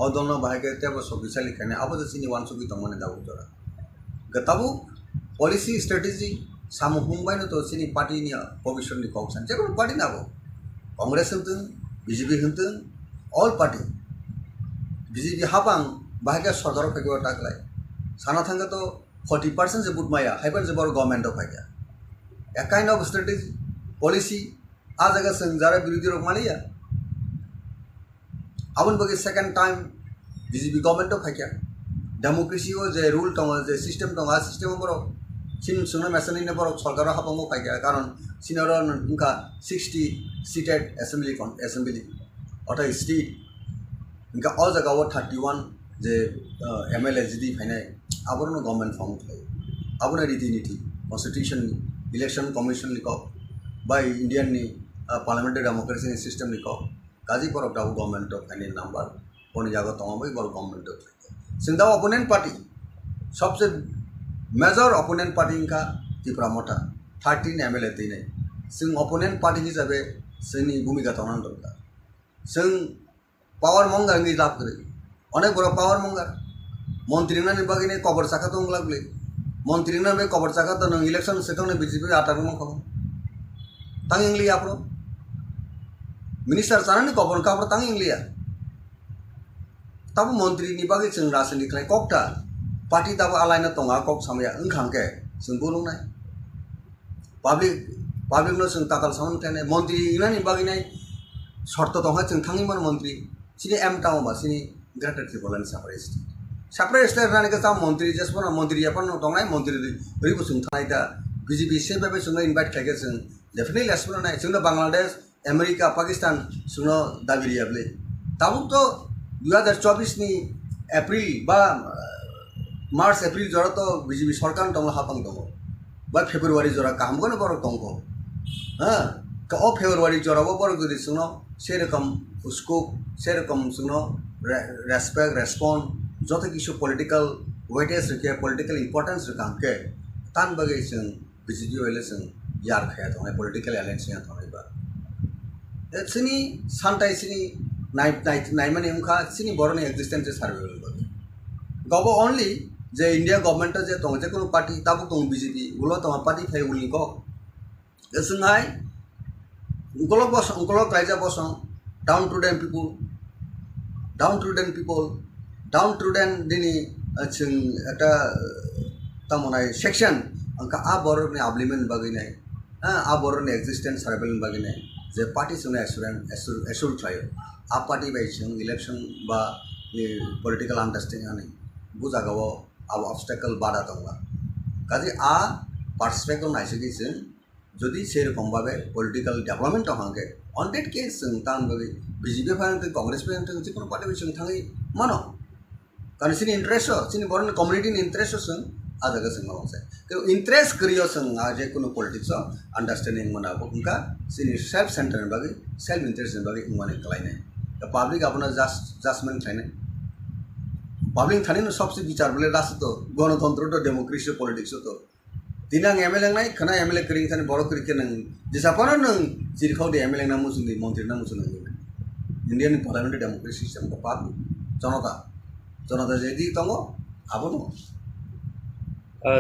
अ दल न बाहायके तेबो सबिसालि खायनाय आबो जे सिनि वानसुबि दंमोन दाबो जरा गताबो पॉलिसी स्ट्रेटेजी सामु हुंबायनो तो सिनि पार्टीनि भविष्य नि कौसान जेकुनु पार्टी नाबो कांग्रेस होनथों BJP होनथों ऑल पार्टी BJP हाबां बाहायके सरकाराव फैगौ ताकलाय साना थांगा तो 40% जे बुटमाया हाइबार जे बर government फाइगा a kind of strategy policy as a jara birudi rok maliya abun bagi second time BJP government of hakya democracy o je rule tong je system tong a system borok sin sungna mesani ne borok sarkar hapamo hakya karon sinoro unka 60 seated assembly ota state unka all jaga o 31 je MLA GD phainai aborno government form khai abuna riti niti constitution election commission liko by Indian ni parliamentary democracy system liko kaji porok daw government of any number poni jaga tongbai bor government of singda opponent party सबसे major opponent party इनका Tipra Motha 13 MLA तीन सिंग opponent party हिसाबे सिंगनी भूमिका तोनान दरकार सिंग power मंगर इंगी लाभ करे अनेक बड़ा power मंगर मंत्री ना निबागी ने कबर साखा तो उंगला गले मंत्री ना में कबर साखा तो नंग election सेकंड ने BJP आटार में खबर तंग इंगली आपरो minister sana ni kobon ka pertang inglia tabu menteri ni bagi sing rasen diklai kokta party tabu alaina tonga kok samya engkhang ke sing bulung nai public no sing takal saman tene menteri ina ni bagi nai shorto tonga sing thangi man menteri sini m taw ma sini greater tripolan separate state rani ka tam menteri jasmona menteri apa no tongai menteri ribu sing thanai da BJP se be sing invite khai ke sing definitely asmona nai sing Bangladesh Amerika, Pakistan, suno dabiri able. Tabuk to 2024 ni April ba March April jora to BJP sarkar tongla hapang tongo. Ba February jora kaham kono borok tongo. Ka o February jora bo borok gudi suno serakam usko serakam suno respect respond joto kishu political weightage rike political importance rakam ke tan bagai sing BJP wele sing yar khaya tonga political alliance ya tonga ba. Sini santai sini naik mani umkha sini boroni existence survival bagi. Gobo only je India government je tong je kono party tabu tong BJP ulo tong party khai uli ko. Sungai ungkolo kaija bosong downtrodden dini sing eta tamonai section angka a boroni ablimen bagi nai a boroni existence survival bagi nai जे party सुने assure ट्रायो आ party बाई जों election बा political understanding आनी बुझा गावो अब ऑब्स्टेकल बाधा दंगा काजे आ पर्सपेक्टिव नाइसगी जों जदि सेरकम भाबे पॉलिटिकल डेवलपमेंट हांगे ऑन दैट केस जों तान बाबे बीजेपी फारन कांग्रेस फारन जिकुनु पार्टी जों थांगी मानो कारण सिनि इंटरेस्ट सिनि बरन कम्युनिटी इंटरेस्ट जों आजागा जों मावसे तो इंटरेस्ट करियो जों आज कुनु पॉलिटिक्स अंडरस्टैंडिंग मना उनका सिनि सेल्फ सेंटर बागे सेल्फ इंटरेस्ट बागे उमाने कलाइने द पब्लिक अपना जजमेंट थाइने पब्लिक थाने न सबसे विचार बोले राष्ट्र तो गणतंत्र तो डेमोक्रेसी पॉलिटिक्स तो दिनांग एमएलए नाय खना एमएलए करिं थाने बरो करिके नंग जिसापन नंग जिरखाव दे एमएलए ना मुसुंदी मंत्री ना मुसुंदी इंडियन पार्लियामेंट डेमोक्रेसी सिस्टम को पाक जनता जेदि तंगो आबो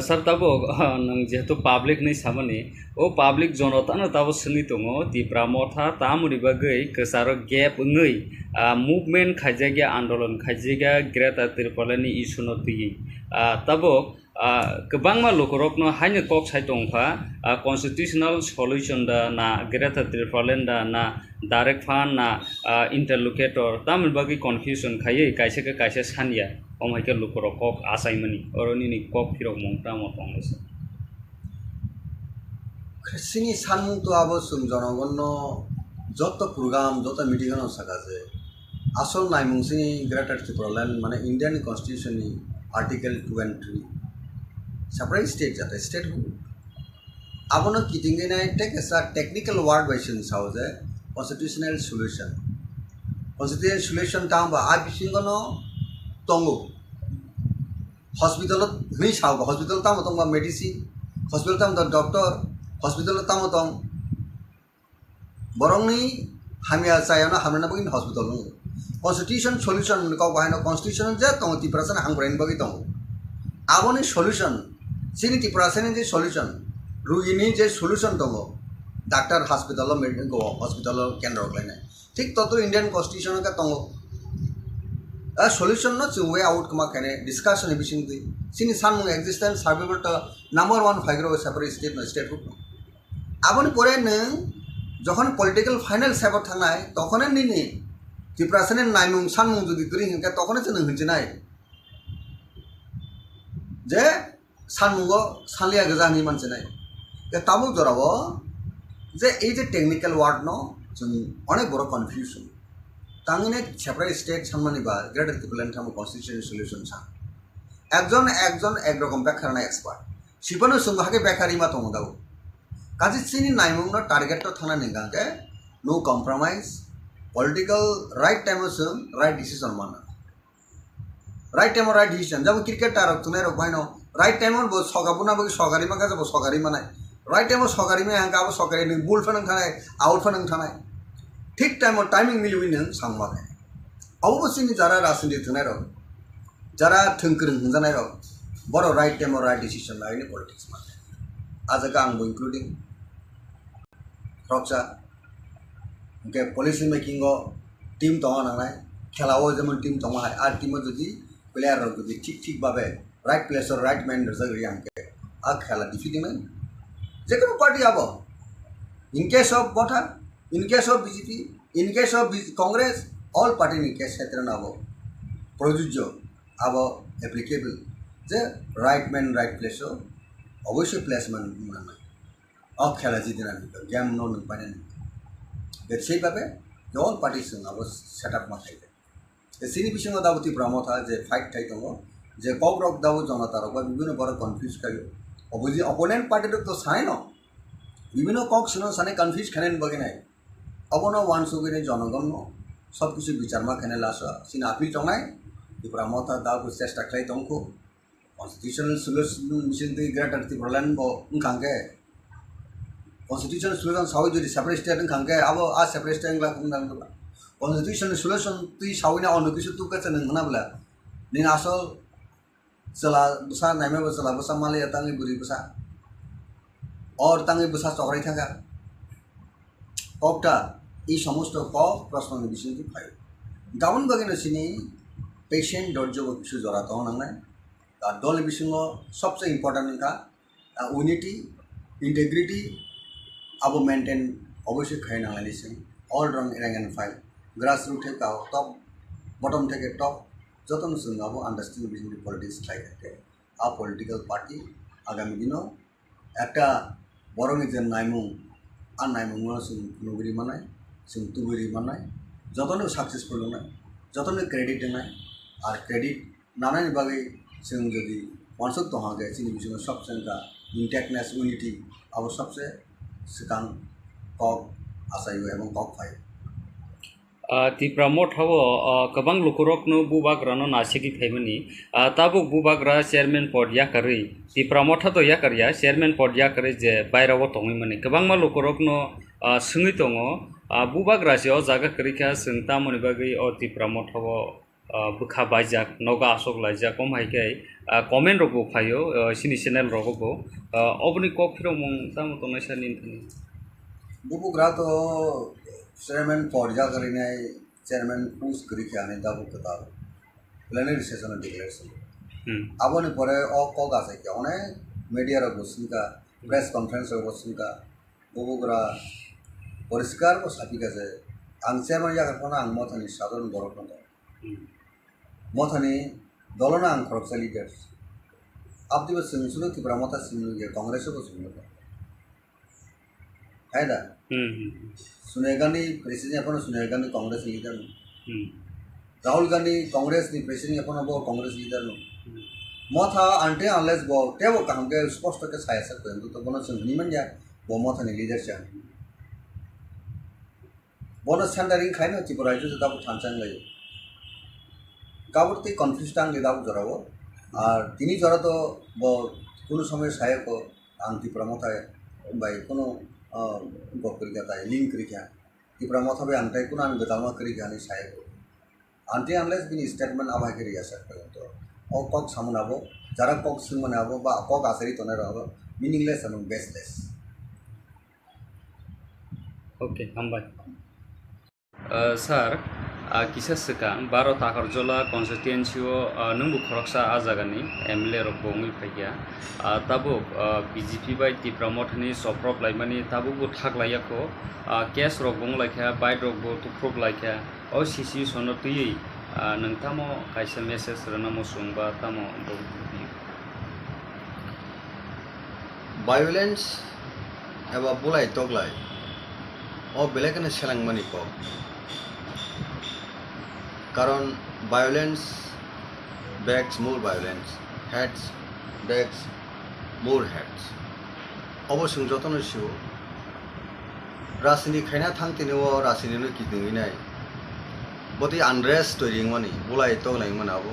सर तबो नंग जेहेतु पब्लिक नहीं सामने ओ पब्लिक जनता न तबो सनी दङो Tipra Motha तामुनि बागै कसारो गैप नै मूवमेंट खाइजागे आंदोलन खाइजागे ग्रेटर त्रिपुरानि इशु न तुई तबो गोबांमा लोकरकनो हायनो कक साइ दंफा कन्स्टिट्यूशनल सल्यूशन दा ना ग्रेटर त्रिपुरालेन दा ना डाइरेक्ट फान्ड ना इंटरलोकेटर तामुनि बागै कन्फ्यूजन खायै कायसे सानिया ओमहायके लोकरक कक आसाइमनि अरनिनि कक फिरक मंता मतंगस सिनि सानमुं तो आबो सुम जनगण जत प्रोग्राम जत मीटिंग न सकाजे आसल नायमुं सिनि ग्रेटर त्रिपुरालेन माने इंडियन कन्स्टिट्यूशन नि article 23 separate state jata state hu abono kitinge nai tek esa technical word by sin sauze constitutional solution tamba a bisingono tongo hospital ni sauga hospital tamo tonga medicine hospital tamo doctor hospital tamo tong borong ni hamia sayana hamna bagin hospital constitution solution ko bahina constitution je tong Tipra sana hangbrain bagi tong aboni solution sini Tipra sini je solution rugini je solution tongo doctor hospital medical go hospital kendra klane ठीक तो Indian constitution का tongo a solution no chung way out kama kane discussion ebising di sini san existence survival to number 1 figure separate state no state group aboni pore nung যখন political final সেবর থানায় তখন নিনি ত্রিপুরাসেনের নাইমুং সানমুং যদি করি হিংকা তখন নং হচ্ছে নাই যে সানমুঙ্গ সানলিয়া গজানি মানছে নাই তাবু জরাব যে এই যে টেকনিক্যাল ওয়ার্ড ন जों অনেক বড় কনফিউশন তাঙ্গিনে সেপারেট স্টেট সামনানিবা গ্রেটার ত্রিপুরান থামু কনস্টিটিউশন সলিউশন सा একজন একরকম ব্যাখ্যার এক্সপার্ট শিবনো সুংহাকে ব্যাখ্যারিমা তমদাও কাজে চিনি নাইমুংনো টার্গেট তো থানা নিগাকে no compromise political right time जों রাইট ডিসিশন माना राइट टाइम राइट डिसीजन जब क्रिकेट तारक तुने रख भाई नो राइट टाइम वो सगाबुना बगी सगारी मा जब सगारी मानाय राइट टाइम सगारी में हां गाबो सगारी नि बुल फनंग थानाय आउट फनंग थानाय ठीक टाइम टाइमिंग मिलुइ नों सांमाखै अबसिनि जारा राजनीति थुनाय रख जारा थंकृं हंजानाय रख बरो राइट टाइम राइट डिसीजन लायनि पॉलिटिक्स मा आज का आंबो इंक्लूडिंग रक्षा के पॉलिसी मेकिंग टीम दङ नालाय खेलाओ जेमन टीम दङ आर टीम जदि प्लेयर जदि ठीक भावे राइट प्लेस और राइट मैन जगरी आंके आ खेला डिफिटिमेन जेको पार्टी आबो इन केस ऑफ मथा इन case of BJP in case of Congress all party in case क्षेत्र आबो प्रयोज्य आबो एप्लीकेबल जे राइट मैन राइट प्लेस अवश्य प्लेसमेंट माने आ खेला जिदिना गेम नो न पाने बेसेइ भावे ऑल पार्टी जों आबो सेटअप मा थायो सिनी बिसिङाव दाबो तिप्रा मथा जे फाइट थाइ दङ जे कग्रक दाबो जनतारक बा विभिन्न बड़ कन्फ्यूज खायो अबुजि अपोनेंट पार्टी तो साइ न विभिन्न कक सुनो साने कन्फ्यूज खानेन बगिनाय अबनो वान सुगिने जनगण न सब किछु विचारमा खाने लासा सिन आपिल तंनाय तिप्रा मथा दाबो चेष्टा खाइ दंखो कन्स्टिट्यूशनल सल्यूशन मिशन दि ग्रेटर तिप्रालैंड बो उनखांगे कन्स्टिट्यूशनल सल्यूशन सावि जदि सेपारेट स्टेट उनखांगे अब आ सेपारेट स्टेट ला कुंदांगला कन्स्टिट्यूशन सल्यूशन तुई साविना अनु किसु तु कसे नंगनाब्ला नि आसल चला बसा नाइमे बसला बसा माले तांगि बुरि बसा और तांगि बसा चौराई थाका ककटा ई समस्त क प्रश्न विषय तु फाइ गाबन बगिनो सिनि पेशेंट धैर्य किसु जरा तो नांनाय दा दल विषय सबसे इम्पोर्टेंट का यूनिटी इंटेग्रिटी अब मेंटेन अवश्य खाइ नांलायनि सिं ऑल रंग rank and file grass root थे का टॉप बॉटम थे के टॉप जतन सुंगाबो अंडरस्टैंडिंग बिटवीन पॉलिटिक्स खाइ के आ पॉलिटिकल पार्टी आगामी दिनो একটা বড় নিজের নাইমুং আর নাইমুং जों नुगुरि मानाय जों तुगुरि मानाय जतन सक्सेसफुल नाय जतन क्रेडिट नाय और क्रेडिट नानानि बागै जों जदि मानसक दहागे जोंनि बिजों सबसे का इंटेक्टनेस यूनिटी अब सबसे सिगां कक आसायो एवं कक फाइ तिप्रा मठाव गोबां लुखुरकनो बुबाग्रानो नासिकि थाइमनि ताबुक बुबाग्रा चेयरमैन पद याकारै तिप्रा मठा तो याकारिया चेयरमैन पद याकारै जे बायराव तंगैमनि गोबां मा लुखुरकनो सोङै दङ बुबाग्रासेयाव जागा करिखा सोंता मनि बागै अ तिप्रा मठाव बुखा बायजाक नगा आसक लायजाक कमहायकै कमेन्ट रगो फायो सिनि चेनेल रगो अबनि कक फिरो मं ताम तनायसा निनथनि बुबुग्रा तो चेयरमैन पद जागरिनाय चेयरमैन पुस करिखाने दाबो कथा प्लेनरी सेशन डिक्लेरेशन आबोनि परे अ कग आसे के अनेक मीडिया रो बसिनका प्रेस कॉन्फ्रेंस रो बसिनका बुबुग्रा परिष्कार को सापिका जे आं चेयरमैन जागरफाना आं मथानि साधारण बरफन मथानि दलना आं खरकसा लिडार्स आपदिबो सोंसुनो तिप्रा मथा सिमनु जे कांग्रेस को सुनो हैदा सोनिया गांधी प्रेसिडेंट अपन सोनिया गांधी कांग्रेस लीडर राहुल गांधी कांग्रेस नि प्रेसिडेंट अपन बो कांग्रेस लीडर नो मथा आंटे अनलेस बो टेबो कामके स्पष्ट के सायसा तो बनो सोंनि मन जा बो मथा नि लीडर छ बनो सेंटरिंग खाइन तिप्रा रायजो दाबो थानचां लायो काबुरती कन्फ्यूज टांग दाबो जरावो और तिनी जरा तो बो कोनो समय सायको आं तिप्रा मथा बाय कोनो गकरिका ताय लिंक करिका तिप्रा मथाबे आंटाय कुन आं गदामा करिका नि सायको आंटे अनलेस बिनि स्टेटमेंट आबाय करिया सकतो तो ओ कक सामनाबो जरा कक सिमनाबो बा कक आसरि तने रहबो मीनिंगलेस एंड बेसलेस ओके हामबाय sir kisa sekang baro Takarjala Constituency nungbu khoroksa ajagani MLA rok bongui phaikya tabuk BJP bai Tipra Mothani Choproklaimani tabuk thaklaiyako case rok bonglaikha bike rok bo tukhroklaikha o sisi sono tui nangtamo kaisa message ranamo sungba tamo violence eba bulai toglai o belekane selangmani ko কারণ violence begs more violence, heads begs more heads. অবশ্যই যতন শিও রাজনীতি খাইনা থাংতেনেও রাজনীতি কি দঙিনাই বতি unrest তৈরি মানে বলাই তগলাই মানাবো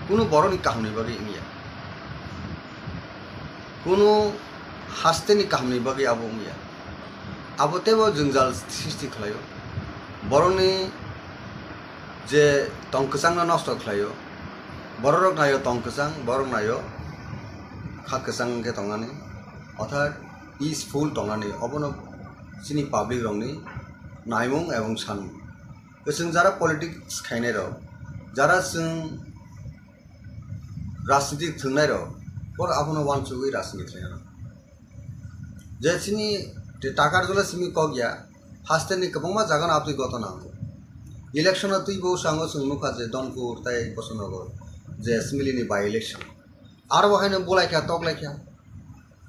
কোনো বড়নি কাহিনী বাকি ইয়া কোনো হাসতেনি কাহিনী বাকি আবো ইয়া আবতেও জঞ্জাল সৃষ্টি খালাयो বড়নি যে তংকসাং নষ্ট খালাयो বড়রক নাयो তংকসাং বড়রক নাयो খাকসাং কে তংনানি অর্থাৎ পিসফুল তংনানি অবন সিনি পাবলিক রংনি নাইমুং এবং সানমুং जों যারা পলিটিক্স খাইনাই রক যারা जों রাজনীতি থংনাই রক বড় আপন ওয়ানসুগৈ রাজনীতি খাইনা যে সিনি টাকারজলা সিমি কগিয়া হাস্তেনি কবংমা জাগান আপনি গত নাঙ্গো ইলেকশন তুই বউ সাঙ্গ সুংনুখা যে দনপুর তাই বসনগর যে সিমিলিনি বাই ইলেকশন আর বহাইনো বলাইখা তকলাইখা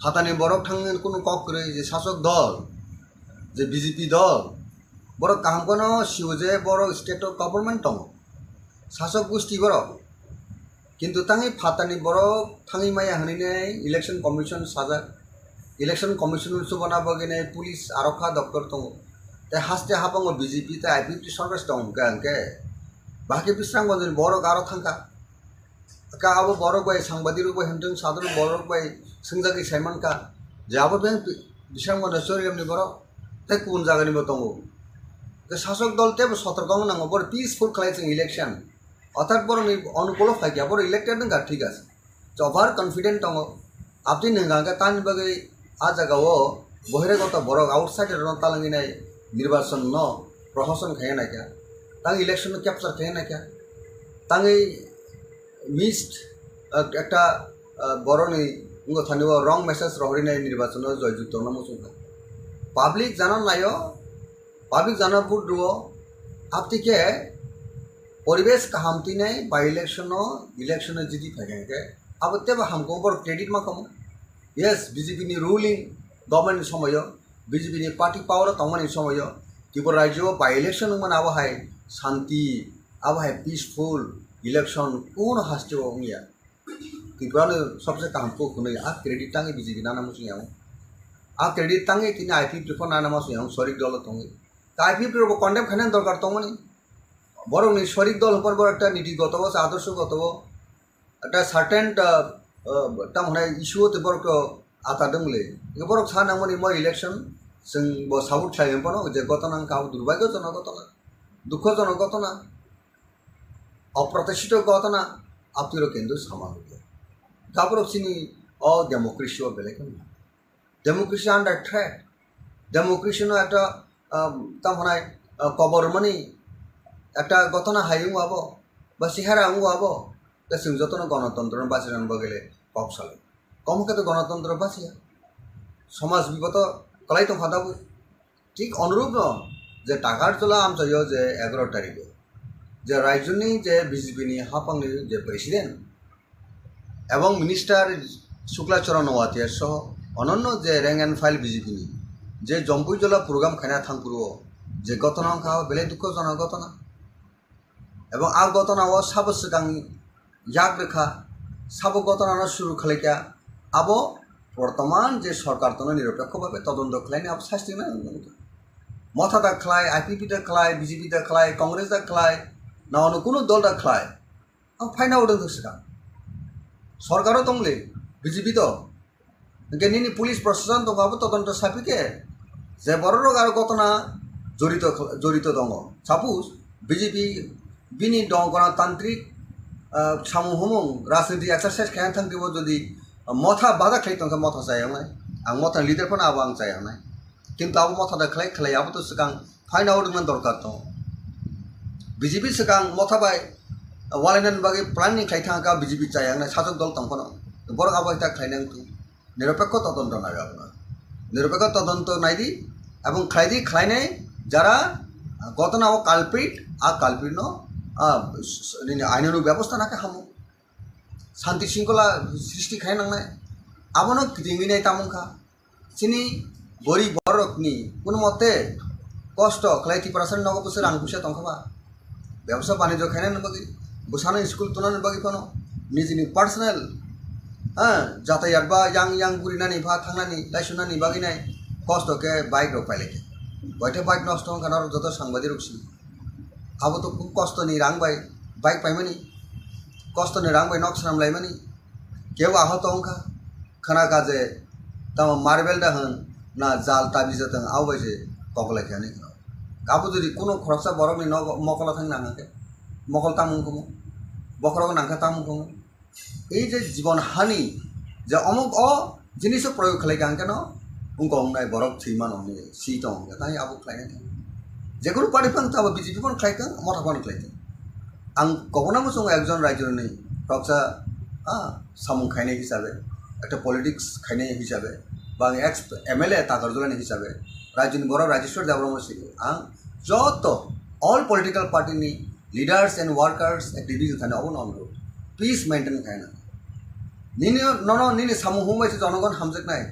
হাতানি বরক থাঙ্গেন কোনো কক করে যে শাসক দল যে বিজেপি দল বড় কাম কোনো শিও যে বড় স্টেট গভর্নমেন্ট দङ শাসক গোষ্ঠী বড় কিন্তু তাঙি ফাতানি বড় থাঙি মায়া হানিনে ইলেকশন কমিশন সাজা ইলেকশন কমিশন সুবনা বগিনে পুলিশ আরক্ষা দপ্তর দङ তাই হাসতে হাবাঙ্গ বিজেপি তাই আইপিপি সরকার দङ গাंके বাকি বিস্রাঙ্গ বড় গারো থাঙ্কা का अब बरक बाय सांबादिक बाय हंटों साधारण बरक बाय संजागी साइमन का जाब बे बिसांग मन सरियमनि बर ते गुबुन जागानि बो दङ जे शासक दल ते सतर्क नांगौ बर पिसफुल खालायजों इलेक्शन अर्थात बर अनुकूल फायगिया बर इलेक्टेड नंगा ठीक आछे ओभार कन्फिडेंट दङ आपनि नंगा तानि बगै आ जागाव बहिरागत बरक आउटसाइड रन तालांगिनाय निर्वाचन न प्रशासन खाया नायका तां इलेक्शन कैप्चर खाया नायका तांगै মিসড একটা বড়নি থানিব রং মেসেজ রহরিনাই নির্বাচন জয়যুক্ত নামসুঙ্গা পাবলিক জানান নাইও পাবলিক জানা বুদ্ধ আপতিকে পরিবেশ কাহামতি নাই বা ইলেকশন জিতি থাকে अब तेब हमको बड़ क्रेडिट मा कम यस बीजेपी नि रूलिंग गवर्नमेंट समय बीजेपी नि पार्टी पावर तमनि समय किबो राज्य बाय इलेक्शन मन अब हाय शांति अब हाय पीसफुल इलेक्शन कौन हास्ते होंगिया किबानो सबसे काम को खुने आ क्रेडिट तांगे बीजेपी नाना मुसियाव आ क्रेडिट तांगे किने आईपीपी को नाना मुसियाव सरिक दल तंगे आईपीपी रो कन्डेम खाने दरकार तंगनि बरंनि सरिक दल पर बर একটা নীতিগত বা আদর্শগত একটা সার্টেন তা মানে ইস্যু তে बर आता दंगले बर सानामनि म इलेक्शन जों ब साउथ थायम पनो जे गतनां का दुर्भाग्यजनक घटना दुःखजनक घटना अप्रत्याशित घटना आपतिरो केंद्र सामान्य गाबरसिनी अ डेमोक्रेसी ও বেলেগ डेमोक्रेसी आंडार थ्रेट डेमोक्रेसी नो একটা তা মানে কবরমনি একটা ঘটনা হাইং আবো বা সিহারা আঙ্গু আবো তা जों যতন গণতন্ত্র বাঁচানোর বগলে পক্ষসালে কমকে তো গণতন্ত্র বাঁচিয়া সমাজ বিগত কলাই তো ফাদাবো ঠিক অনুরূপ ন যে টাকারজলা আমচাইও যে 11 তারিখে যে রাজ্যনি যে বিজেপিনি হাপাংনি যে প্রেসিডেন্ট এবং মিনিস্টার শুক্লাচরণ ওয়াতিয়ার সহ অনন্য যে র্যাঙ্ক অ্যান্ড ফাইল বিজেপিনি যে জম্পুইজলা প্রোগ্রাম খানা থাংপুরো যে ঘটনা খাওয়া বেলে দুঃখজনক ঘটনা এবং আ ঘটনা ও সাব সিগাং ইয়াক রেখা সাব ঘটনা শুরু খালাইকা আবো বর্তমান যে সরকার তো নিরপেক্ষভাবে তদন্ত খালাইনি আব শাস্তি না মথা দা খালায় আইপিপি দা খালায় বিজেপি দা খালায় কংগ্রেস দা খালায় না অন্য কোনো দল দা খালায় আম ফাইনা উঠে সেটা সরকারও তংলে বিজেপি তো নিনি পুলিশ প্রশাসন দঙাবো তদন্ত সাপিকে যে বড় রোগ আর ঘটনা জড়িত দङ সাপোজ বিজেপি বিনি দङ গণতান্ত্রিক সামুহমুং রাজনীতি एक्सारसाइज खाया थांदिब যদি मथा बादा खालाय तंग मथा जायानाय आं मथा लिडार फोना आबो आं जायानाय किन्तु आबो मथा दा खालाय आबो तो सिगां फाइन आउट मन दरकार दङ BJP sekarang Motha bai walanan bagi planning khai thang ka BJP cayang na sajok dol tangkono borok abai ta khai nang tu নিরপেক্ষ তদন্ত নাগে আপনার নিরপেক্ষ তদন্ত নাইদি এবং খাইদি খাইনে যারা ঘটনা ও কালপিট আর কালপিট আইনানুগ ব্যবস্থা নাকে হামো শান্তি শৃঙ্খলা সৃষ্টি খাই নাংনাই আবনো কিটিঙ্গি নাই তামুখা চিনি গরিব বরকনি কোনো মতে কষ্ট খাই টিপারাসান নগ বসে রাং পুষে তংখাবা ব্যবসা বাণিজ্য খাইনান বাকি বসানো স্কুল তোলানোর বাকি কোনো নিজনি পার্সোনাল যাতায়াত বা yang burinani ba thangnani laisunani baginai kosto ke bike rok paileke boite bike nosto kanar joto sangbadir ruksi abo to খুব কষ্ট ni rang bai bike paimani kosto ni rang bai nok sanam laimani কেউ আহত অংখা খানা কাজে তাম marble টা হন না জাল তাবিজে তং আও বাইছে পকলে খানি কাবো যদি কোনো খরচা বরং নি মকলা থাং নাঙাকে মকল তামুং কমু বকরক নাংখা তামুং কমু এই যে জীবন হানি যে অমুক জিনিস প্রয়োগ খালাইকান কেন উনকো নাই বরফ থিমান অমনি সিট অমনি তাই আবু খাইনা যে কোনো পার্টি ফাং তাবো বিজেপি ফোন খাইকান মথা ফোন খাইতে আং কখনো মসং একজন রাজ্যের নেই রক্সা সামুং খাইনে হিসাবে একটা পলিটিক্স খাইনে হিসাবে বা এক্স MLA তাকারজলা হিসাবে রাজ্যনি বড় রাজেশ্বর দেববর্মা সিং আং যত অল পলিটিক্যাল পার্টি নি লিডার্স এন্ড ওয়ার্কার্স অ্যাক্টিভিটিস থানে অবন অনুরোধ পিস মেনটেন খাইনা নিনি নিনি সামু হুমাইছে জনগণ হামজেক নাই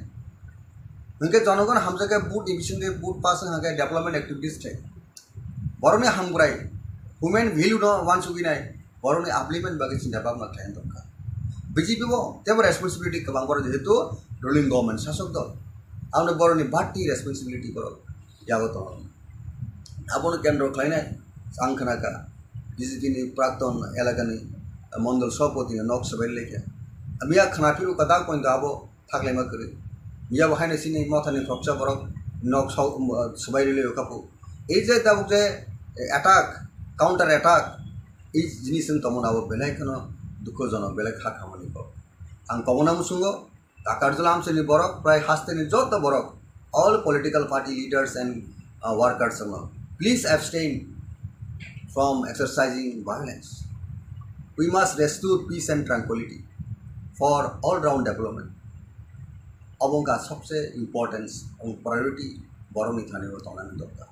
হংকে জনগণ হামজেকে বুট ডিভিশন দে বুট পাস হাঙ্গে ডেভেলপমেন্ট অ্যাক্টিভিটিস थे বরনে হামগ্রাই হুমেন ভ্যালু ন ওয়ান সুগি নাই বরনে আপলিমেন্ট বাকি চিন্তা ভাবনা খাইন দরকার বিজেপি বো তেব রেসপন্সিবিলিটি কবাং বড় যেহেতু রুলিং গভর্নমেন্ট শাসক দল আমনে বরনে বাড়তি রেসপন্সিবিলিটি করো ইয়াগত আবন কেন্দ্র খাইনাই সাংখনাকা বিজেপি নি প্রাক্তন এলাকানি মন্ডল সভাপতি নক সবাই লেখা মিয়া খানাফিরু কাদা কইন্দা আবো থাকলাইমা করে মিয়া বাহাইনে সিনি মথানি ফকসা বরক নক সবাই লে কাপু এই যে দাবুক যে অ্যাটাক কাউন্টার অ্যাটাক এই জিনিস তমন আবো বেলাইখান দুঃখজনক বেলায় খা খামানি পাব আং কমনা মুসুঙ্গ তাকারজলা আমসেনি বরক প্রায় হাসতেনি যত বরক all political party leaders and workers please abstain from exercising violence. We must restore peace and tranquility for all-round development. অবঙ্কা সবচেয়ে ইম্পর্টেন্স এবং প্রায়োরিটি বড় নিথানি তনানি দরকার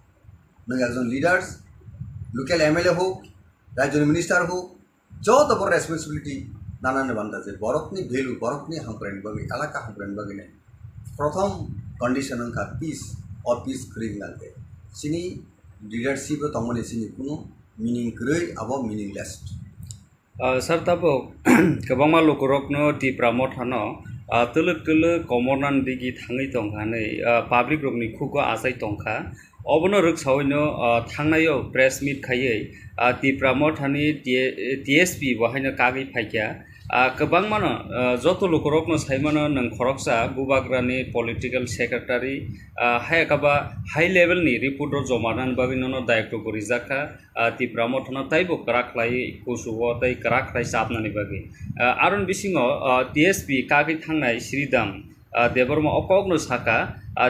নয় একজন লিডার্স লোকাল MLA হোক রাজ্যের মিনিস্টার হোক যত বড় রেসপন্সিবিলিটি নানান বান্ধাছে বরফনি ভ্যালু বরফনি হাঁকড়ানি বাকি এলাকা হাঁকড়ানি বাকি নেই প্রথম condition Hakka piece or piece ক্রিং লাগে সিনি লিডারশিপ তমনি সিনি কোনো meaning great abo meaningless sir tabo kabangma lokorokno Tipra Mothano tuluk komonan digi thangai tongkha nei public rokni khuko asai tongkha obono ruksaoino thangnayo press meet khaiye Tipra Mothani TSP bahaina kagi phaikya kabangmano joto lokorokno saimano nang khoroksa gubagrani political secretary haikaba high level ni report jomanan baginono daikto gorijaka Tipra Mothano taibo karaklai kusuwo tai karaklai sapnani bagi aron bisingo TSP kagi thangnai Sridam Debbarma okogno Sakha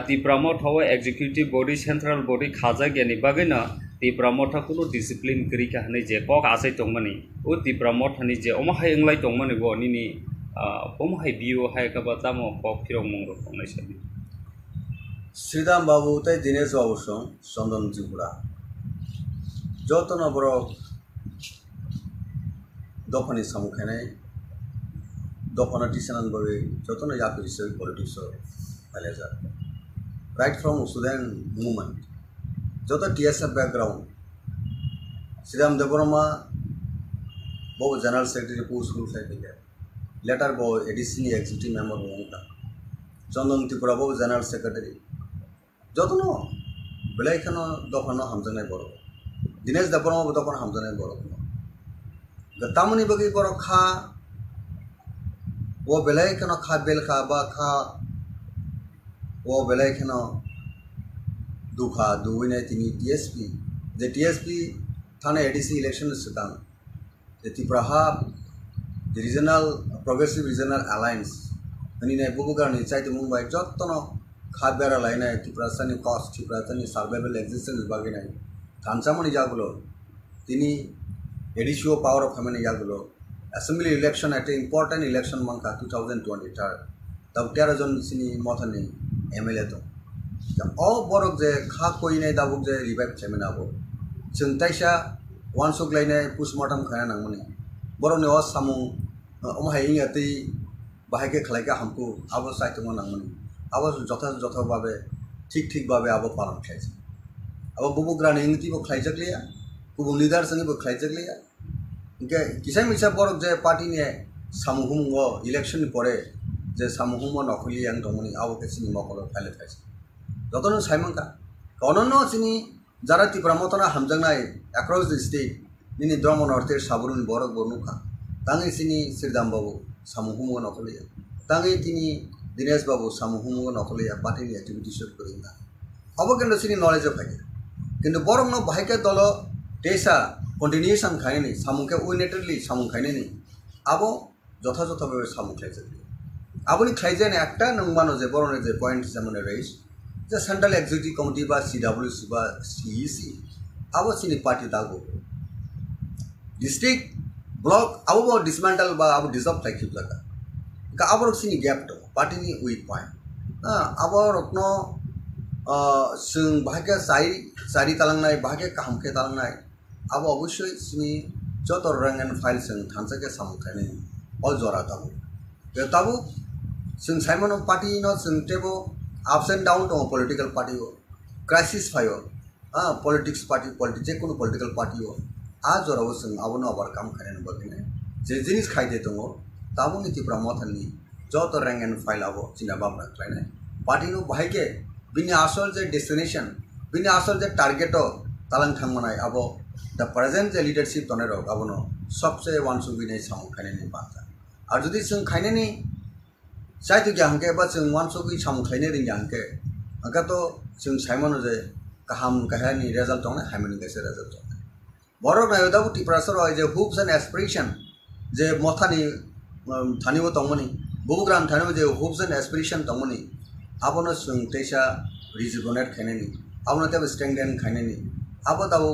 Tipra Motha executive body central body khaja gyani bagino Tipra Motha kuno discipline kri ka hanai je kok asai tongmani o Tipra Motha ni je omahai englai tongmani bo nini omahai bio hai ka batamo kok kirong mongro tongnai sabi Sridam babu tai Dinesh babu song Chandan Tripura jotono boro dofani samukhanai dofana tisanan babe jotono yapi hisabe politics aleza right from Sudan movement joto TSF background Sridam Debbarma bo general secretary post group sai later bo ADC executive member honka Chandan Tripura bo general secretary jotono belaikhano dofano hamjanai boro Dinesh Debbarma bo dofano hamjanai boro gatamani bagi boro kha wo belaikhano kha bel kha ba kha wo belaikhano দুখা দুইনে তিনি TSP যে TSP থানা ADC election সিতান যে Tripura the regional progressive regional alliance ani ne bubugar ni chaite mumbai jottono khabera laina Tripura sani cost Tripura sani survival existence baginai kanchamoni jagulo তিনি এডিশিও power of family ইয়াগুলো assembly election একটা important election মানকা 2020 তাও 13 জন সিনি মথানি MLA দं অ বরক যে খা কইনাय দাবুক যে রিভাইভ খাलामनो हागौ जों ताइसा वानसुग्लायनाय पोस्टमर्टम खाया नांगौनि बर'नि अ सामु अमहाय इंगाति बाहायके खालायका हामखौ आबो सायथमो नांगौनि आबो जथा भाबे ठीक भाबे आबो पालन खायसे आबो बुबुग्रानि इंतिबो खायजगलिया गुबुन लिडार संगिबो खायजगलिया इनके किसाय मिसा बरक जे पार्टीनि सामुहुमो इलेक्शन परे जे सामुहुमो नखलि आं दंमोनि आबो केसिनि मकरो फाइल खायसे যতন সাইমনকা অনন্য চিনি যারা ত্রিপুরা মতনা হামজাংনাই অ্যাক্রস দ্য স্টেট নিনি দ্রম নর্থের সাবরুন বরক বর্ণুখা তাঙে চিনি শ্রীদাম বাবু সামুহুমো নকলিয়া তাঙে তিনি দীনেশ বাবু সামুহুমো নকলিয়া পার্টিনি অ্যাক্টিভিটিস করি না অবকেন্দ্র চিনি নলেজ ফাইকে কিন্তু বরং ন বাহাইকে দল টেসা কন্টিনিউশন খায়নি সামুকে উইনেটেডলি সামু খায়নি আবো যথাযথভাবে সামু খাইছে আবনি খাইজেন একটা নংমানো যে বরণের যে পয়েন্ট যেমন রয়েছ যে সেন্ট্রাল এক্সিকিউটিভ কমিটি বা সিডাব্লিউসি বা সিইসি আবো চিনি পার্টি দাগো ডিস্ট্রিক্ট ব্লক আবো ডিসমেন্টাল বা আবো ডিজলভ খাইখিব জায়গা আবো চিনি গ্যাপ দं पार्टीनि उइक पॉइंट आबो रत्न जों बाहागे जारि तालांनाय बाहागे काहामखे तालांनाय आबो अवश्य चिनि जत रैंक एंड फाइल जों थानसाके सामुखायनाय अल जरा दाबो ताबो जों साइमन पार्टी न जों टेबो ups and down दं पलिटिकल पार्टी हो क्राइसिस फायो पलिटिक्स पार्टी जेकुनु पलिटिकल पार्टी हो आ जरावो जों आबोनो ओभारकाम खायनो बगिने जे जिनिस खायदे दङ ताबो नीतिफ्रा मथाननि जत रैंक एंड फाइल आबो चिना बाबना खायनाय पार्टी नो बाहायके बिनि आसल जे डेस्टिनेशन बिनि आसल जे टारगेट तालां थांमनाय आबो द प्रेजेंट जे लीडरशिप तने रक आबोनो सबसे वानसुबिनाय सामु खायनायनि बाथा आर जुदि जों खायनायनि साइतो ग्याहंके बा जों वानसुबि सामु खायनो रिंग्याहंके अंका तो जों साइमन जे काहाम काहानि रिजल्ट दं हाइमनि गेसे रिजल्ट दं बरक नायदाबो टिप्रासर जे होप्स एंड एस्पिरेशन जे मथानि थानिबो दंमोनि बुबुग्राम थानिबो जे होप्स एंड एस्पिरेशन दंमोनि आबोनो जों तेसा रिजुभनेट खायनायनि आबोनो तेबो स्ट्रेंथेन खायनायनि आबो दाबो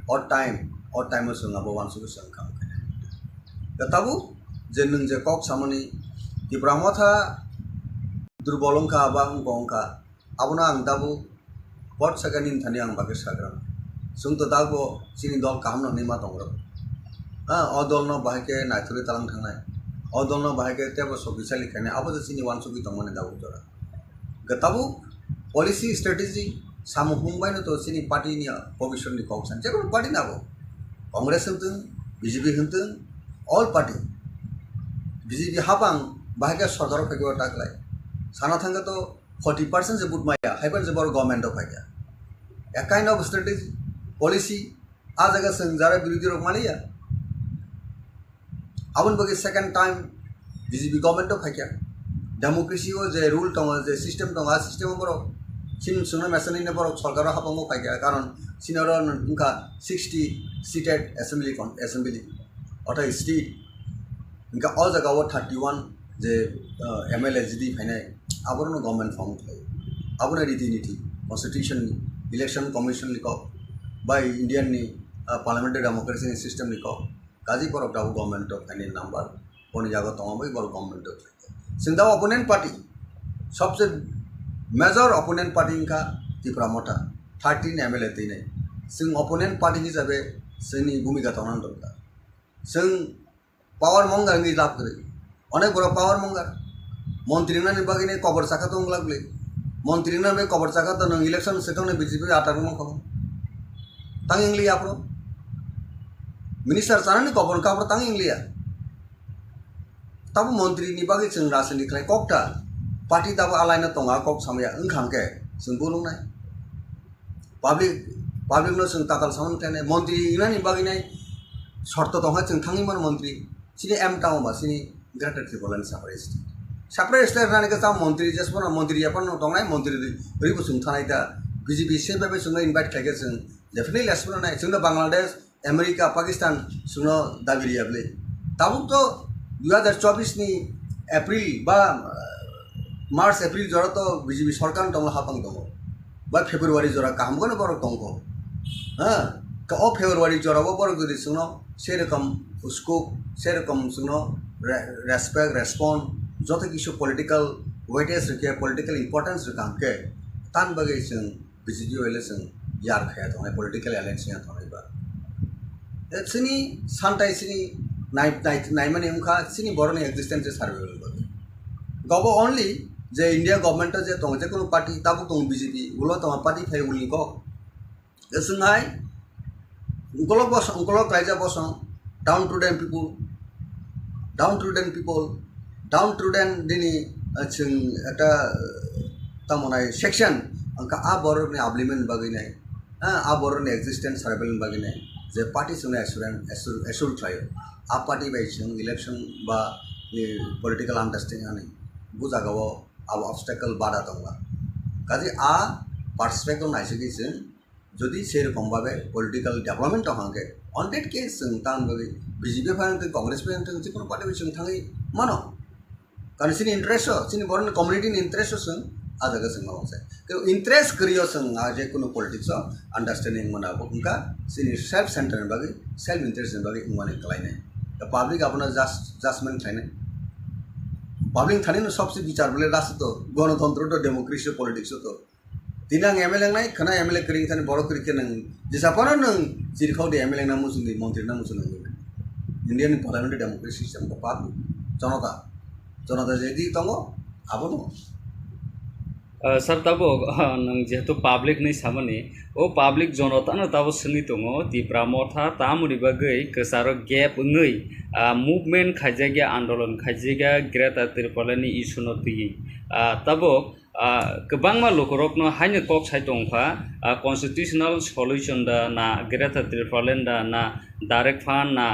और टाइम जों आबो वानसुबि जों खाम खायनाय दाबो जे नों जे कक सामनि टिप्रा मथा दुर्बलंखा बा अंगंखा आबोनो आं दाबो बट सेकेंड इन थानि आं बागे साग्रा जों तो दाबो चिनि दल काहामनो निमा दंग्रो अ दलनो बाहायके नायथुरि तालां थांनाय अ दलनो बाहायके तेबो सबिसालि खायनाय आबो जे चिनि वानसुबि दंमोन दाबो जरा गताबो पॉलिसी स्ट्रेटेजी सामु हुंबायनो तो चिनि पार्टीनि भविष्यनि कक्सान जेबो पार्टी नाबो कांग्रेस होनथों बीजेपी होनथों ऑल पार्टी बीजेपी हाबां बाहायके सरकार फैगो टाकलाय साना थांगा तो 40% जे बुट माया हाइबन जे बर गवर्नमेंट ऑफ फाइया a kind of strategy policy आ जगह जों जारा बिरोधी रक मालिया आबन बगे second time BJP government of फाइया डेमोक्रेसी हो जे रूल दं जे सिस्टम दं आ सिस्टम बर चिन सुना मेसननि बर सरकार हाबांगो फाइया कारण चिनर उनका 60 सीटेड असेंबली अथा स्टेट उनका ऑल जगह 31 जे एमएलए जिदी फाइनाय आबरनो गवर्नमेंट फॉर्म थायो आबनो रीति-नीति कॉन्स्टिट्यूशन इलेक्शन कमिशन लिखो बाय इंडियन नि पार्लियामेंटारि डेमोक्रेसी सिस्टम लिखो गाजी पर दाबो गवर्नमेंट ऑफ फाइनाय नंबर कोनी जागा तंगाबै बर गवर्नमेंट ऑफ जों दा अपोनेंट पार्टी सबसे मेजर अपोनेंट पार्टी इनका टिप्रा मथा 13 एमएलए तैनाय जों अपोनेंट पार्टी हिसाबै जोंनि भूमिका तंनानै दं दा जों पावर मंगारनि लाभ करे अनेक बड़ पावर मंगार मंत्री ना बागिने कबर साखा तो लागले मंत्री ना कबर साखा तो नों इलेक्शन सेटों बीजेपी आटार खबर तंग इंग्लिया आपरो मिनिस्टर साना कबर काबर तंग इंग्लिया तब मंत्री नि बागै जों राजनीति खालाय ककटा पार्टी तब आलायना दंगा कक सामया ओंखामके जों बुलुंनाय पाब्लिक नो जों ताताल सामन थानाय मंत्री इनानि बागिनाय शर्त दंहा जों थांनिमोन मंत्री सिनि एम टाउन बा सिनि ग्रेटर त्रिपुरानि साप्राय स्टेट रानि का मंत्री जेसपन मंत्री यापन दंनाय मंत्री ओरैबो जों थानाय दा बीजेपी सेबे जों इनभाइट खायगे जों डेफिनेटली लेसपन नाय जों बांग्लादेश अमेरिका पाकिस्तान जों दाबिरियाबले ताबो तो 2024 नि एप्रिल बा मार्च एप्रिल जरा तो बीजेपी सरकार दंग हापां दङ बा फेब्रुवारी जरा कामगोन बर दंग ও ফেব্রুয়ারি জড়াবো বড় যদি শুনো সেরকম স্কোপ সেরকম শুনো রেসপেক্ট রেসপন্স যত কিছু পলিটিক্যাল ওয়েটেজ রেখে পলিটিক্যাল ইম্পর্টেন্স রেখে तान बागै जों बिजेपि हले जों यार खाया थांनाय पलिटिकल एलायन्स या थांनायबा सिनि सानथाय सिनि नायमानि उनखा सिनि बरनि एक्जिस्टेंस सार्वेल बागै गावबो ओनलि जे इंडिया गवर्नमेंट जे दं जे कोनो पार्टी ताबो दं बिजेपि उलो दं पार्टी फाय उलनि को जोंहाय उनकलक रायजा बस डाउन टू देम पिपल दिनै जों একটা तामनाय सेक्शन अंका आ बरनि आबलिमेन बागैनाय आ बरनि एक्जिस्टेंस सार्वेल बागैनाय जे पार्टी जोंने एसुर खायो आ पार्टी बाय जों इलेक्शन बा पलिटिकल अंडरस्टैंडिंग आनि बुजागाव आ ऑब्स्टेकल बाधा दंबा काजे आ पार्सपेक्टिव नायसगै जों जदि सेरकम भाबे पलिटिकल डेवलपमेंट हांगे ऑन दैट केस जों तान बागै बीजेपी फायन कांग्रेस फायन जिकुनु पार्टी जों थाङै मानो कारण सिनि इंटरेस्ट सिनि बरनि कम्युनिटी इंटरेस्ट जों आजागा जों मावसे किन्तु इंटरेस्ट करियो जों आज कोनो पॉलिटिक्स अंडरस्टैंडिंग मनाबो उनका सिनि सेल्फ सेंटर बागै सेल्फ इंटरेस्ट बागै उमाने कलायनाय द पब्लिक अपना जजमेंट थायनाय पब्लिक थाने सबसे विचार बोले राष्ट्र तो गणतंत्र तो डेमोक्रेसी पॉलिटिक्स तो दिनां एमएलए नाय खना एमएलए करिं थाने बर करिके नों जिसापानो नों जिरखाव दे एमएलए ना मुसुंनि मंत्री ना मुसुंनि इंडियन पार्लियामेंट डेमोक्रेसी सिस्टम को पाक जनता जेदि तंगो आबो दं सर तबो नों जेहेतु पाब्लिक नहीं सामने ओ पाब्लिक जनता न तबो सनी दङो तिप्रा मथा तामुनि बागै गोसारो गेप नै मुभमेंट खायजागे आंदोलन खायजागे ग्रेटर त्रिपुरानि इशु न तुyi तबो गोबांमा लोकरकनो हायनो कक साइ दंफा कन्स्टिट्यूशनल सल्यूशन दा ना ग्रेटर त्रिपुरालेन दा ना डायरेक्ट फान ना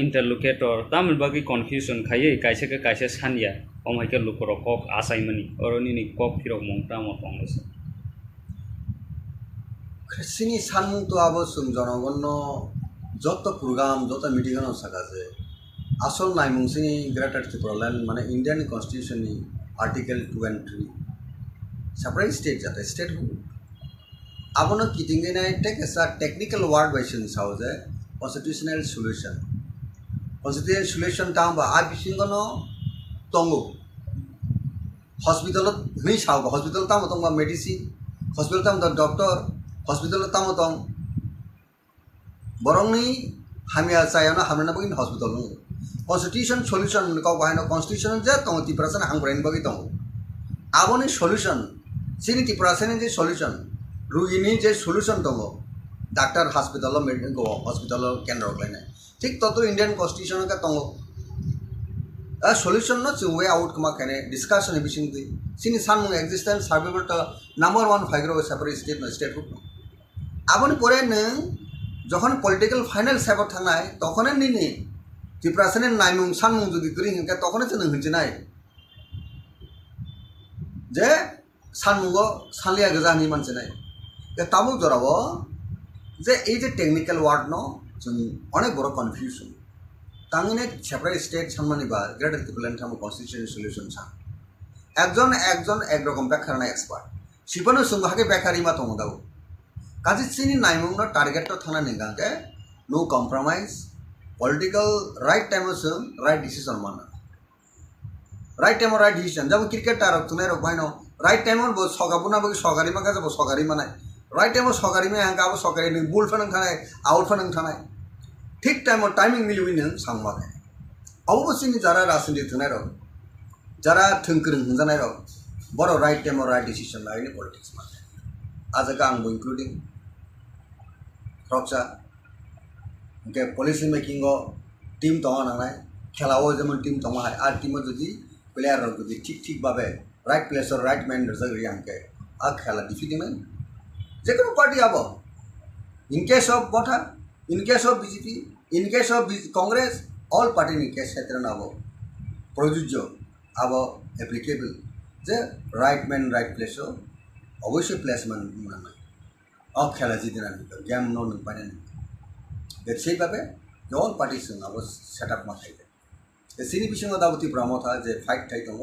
इंटरलोकेटर तामुनि बागै कन्फ्यूजन खायै कायसे सानिया ओमहायके लोकरक कक आसायमनि अरनिनि कक फिरक मंता मथंस सिनि सानमुं तो आबो जों जनगण जत प्रोग्राम जत मीटिंग सागाजे आसल नायमुंसिनि ग्रेटर त्रिपुरालेन माने इंडियन कन्स्टिट्यूशन नि आर्टिकल 2 and 3 सेपरेट स्टेट जाते स्टेट आबोनो किटिंगेनाय take as technical word by जों सावजे कन्स्टिट्यूशनल सल्यूशन तांबा आ बिसिंगनो तंगो हॉस्पिटल नहीं साव हॉस्पिटल ताम तंग मेडिसिन हॉस्पिटल ताम डॉक्टर हॉस्पिटल ताम तंग बरंनि हामिया जायाना हामना बगिन हॉस्पिटल कन्स्टिट्यूशन सल्यूशन का बाहायनो कन्स्टिट्यूशन जे तंग तिप्रासन हांग्राइन बगि तंग आबोनि सल्यूशन सिनि तिप्रासन जे सल्यूशन रुगिनि जे सल्यूशन दङ डाक्टर हॉस्पिटल मेडिकल हॉस्पिटल केन्द्र लायनाय ठीक ततो इंडियन कन्स्टिट्यूशन का दङ सल्यूशन न जों वे आउट कमा खाने डिस्कशन बिसिं दै सिनि सानमुं एक्जिस्टेंस सार्वेबल त नंबर 1 फाइग्रो सेपरेट स्टेट ग्रुप आबोनि परे नों जखन पॉलिटिकल फाइनल सेपर थांनाय तखने निनि तिप्रासन नायमुं सानमुं जुदि करि हिंका तखने जों हिंजिनाय जे सानमुंगो सानलिया गोजानि मानसिनाय जे ताबु जरावो जे ए जे टेक्निकल वर्ड न जों अनेक बड़ कन्फ्यूजन तांगिने सेपरेट स्टेट सानमानि बा ग्रेटर त्रिपुरालेन थाम कन्स्टिट्यूशन सल्यूशन सान एकजन एक रकम बेखारनाय एक्सपर्ट सिबनो सुंगाके बेखारि मा दङ दाउ काजि सिनि नायमुंनो टारगेट तो थाना निगाके no compromise political right time जों राइट डिसीजन माना राइट टाइम राइट डिसीजन जब क्रिकेट तारक तुनाय रक बायनो राइट टाइम बो सगाबुना बो सगारि मा गाजबो सगारि मानाय राइट टाइम सगारि मा हांगाबो सगारि नि बुल फनन थानाय आउट फनन थानाय ठीक टाइम टाइमिंग मिलुइनो सांमाके अबसिनि जारा राजनीति थुनाय रक जारा थंकृं हंजानाय रक बरो राइट टाइम राइट डिसीजन लायनि पॉलिटिक्स माने आजका आंबो इंक्लूडिंग रक्सा के पॉलिसी मेकिंग टीम दङ नालाय खेलाओ जेमन टीम दङ आ टीम जदि प्लेयार जदि ठीक भाबे राइट प्लेस और राइट मैन जगरि आंके आ खेला डिफिटिंग जेकुनो पार्टी आबो इन केस ऑफ मथा इन case of BJP in case of Congress all party नि केस क्षेत्र नाबो प्रयोज्य आबो एप्लीकेबल जे राइट मैन राइट प्लेस अवश्य प्लेसमेंट माने अ खेला जिदिना गेम नो न पाने बेसै भाबे ऑल पार्टी जों आबो सेटअप मा थायो सिनि बिसिङाव दाबो तिप्रा मथा जे फाइट थाय दङ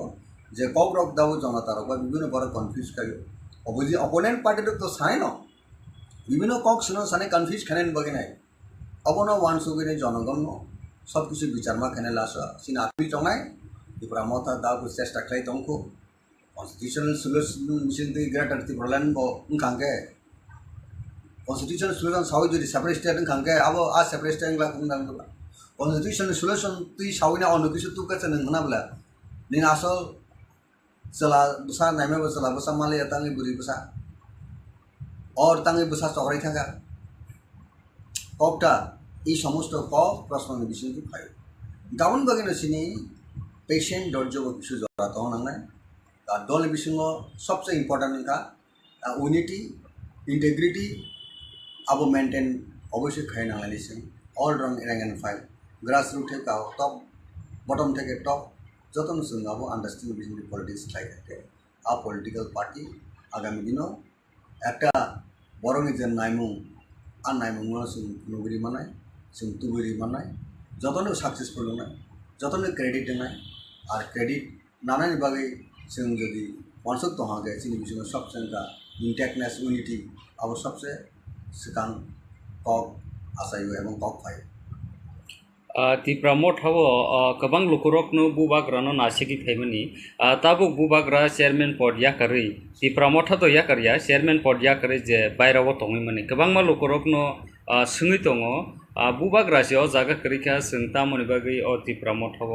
जे कग्रक दाबो जनता रक बा बिभिन्न बड़ कन्फ्यूज खायो अपोनेंट पार्टी तो साय न বিভিন্ন কক সিনো সানে কনফিউজ খানেন বগে নাই অবনো ওয়ান সুগিনে জনগণ সব কিছু বিচারমা খানে লাসা সিন আপিল টংনাই ত্রিপুরা মথা দাও চেষ্টা খাই দंखौ constitutional solution mission the greater Tripuraland ব উনखांगे कन्स्टिट्यूशन सल्यूशन सावै जुदि सेपारेट स्टेट खांगे अब आ सेपारेट स्टेट ला बुंदांगला कन्स्टिट्यूशन सल्यूशन ती सावैना अनु किसु तुकासे नंगनाब्ला निन आसल चला बसा नाइमे बसा बसा माले तांगे बुरि बसा और तांगे बसा चौराई थांगा कपटा ई समस्त कप प्रश्न विषय की फाइ गावन बगेनो सिनी पेशेंट दर्जो किसु जरा तो नांगनाय दा दल विषय सबसे इम्पोर्टेंट का यूनिटी इंटेग्रिटी अब मेंटेन अवश्य खाई नांगलायनिसै ऑल रंग rank and file grass root थे का टॉप बॉटम थे के टॉप जतन जों अब आंडारस्टैंडिंग बिटवीन पॉलिटिक्स खाई थे आ पॉलिटिकल पार्टी आगामी दिनों একটা বড় নিজের নাইমুং আর নাইমুংও जों नुगुरि मानाय जों तुगुरि मानाय जतनो सक्सेसफुल होनाय जतनो क्रेडिट होनाय और क्रेडिट नानानि बागै जों जदि वानसक तो हागे जोंनि बिजों सबसे का इंटेक्टनेस यूनिटी अब सबसे सिगां कक आसायो एवं कक फाइ Tipra Motha गोबां लुखुरकनो बुबाग्रानो नासिगि थाइमनि ताबो बुबाग्रा चेयरमैन पद याकारै Tipra Motha तो याकारिया चेयरमैन पद याकारै जे बायराव तंगैमनि गोबां मा लुखुरकनो सोङै दङ बुबाग्रासेयाव जागा करिखा सोंता मनि बागै Tipra Motha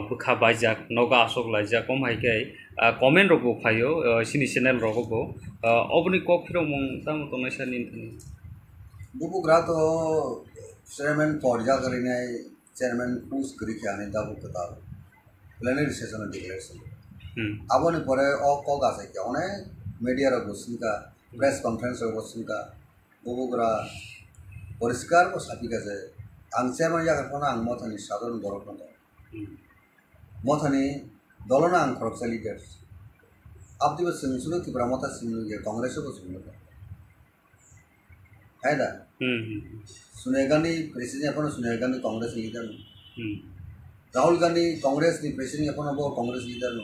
बुखा बायजाक नगा आसक लायजा कम हाइकै कमेन्ट रगो फायो सिनि चेनेल रगो अबनि कक फिरो मं ताम तनायसा निनथनि बुबुग्रा तो चेयरमैन पद याकारिनाय चेयरमैन पुस करिखा ने दाबु कता प्लेनरी सेशन डिक्लेरेशन आबोनि परे कक आसाइके अनेक मीडिया रो बसुनका प्रेस कॉन्फ्रेंस रो बसुनका बुबुग्रा परिष्कार को सापिका जे आं चेयरमैन याकारिखौनो आं मथानि साधारण बर'फोर मथानि दलना आं खरकसा लिडार्स आपदिबो सोंसुनो Tipra Motha सिंगे कांग्रेस को सुनो है दा सोनिया गांधी प्रेसिडेंट अपन सोनिया गांधी कांग्रेस लीडर राहुल गांधी कांग्रेस नि प्रेसिडेंट अपन कांग्रेस लीडर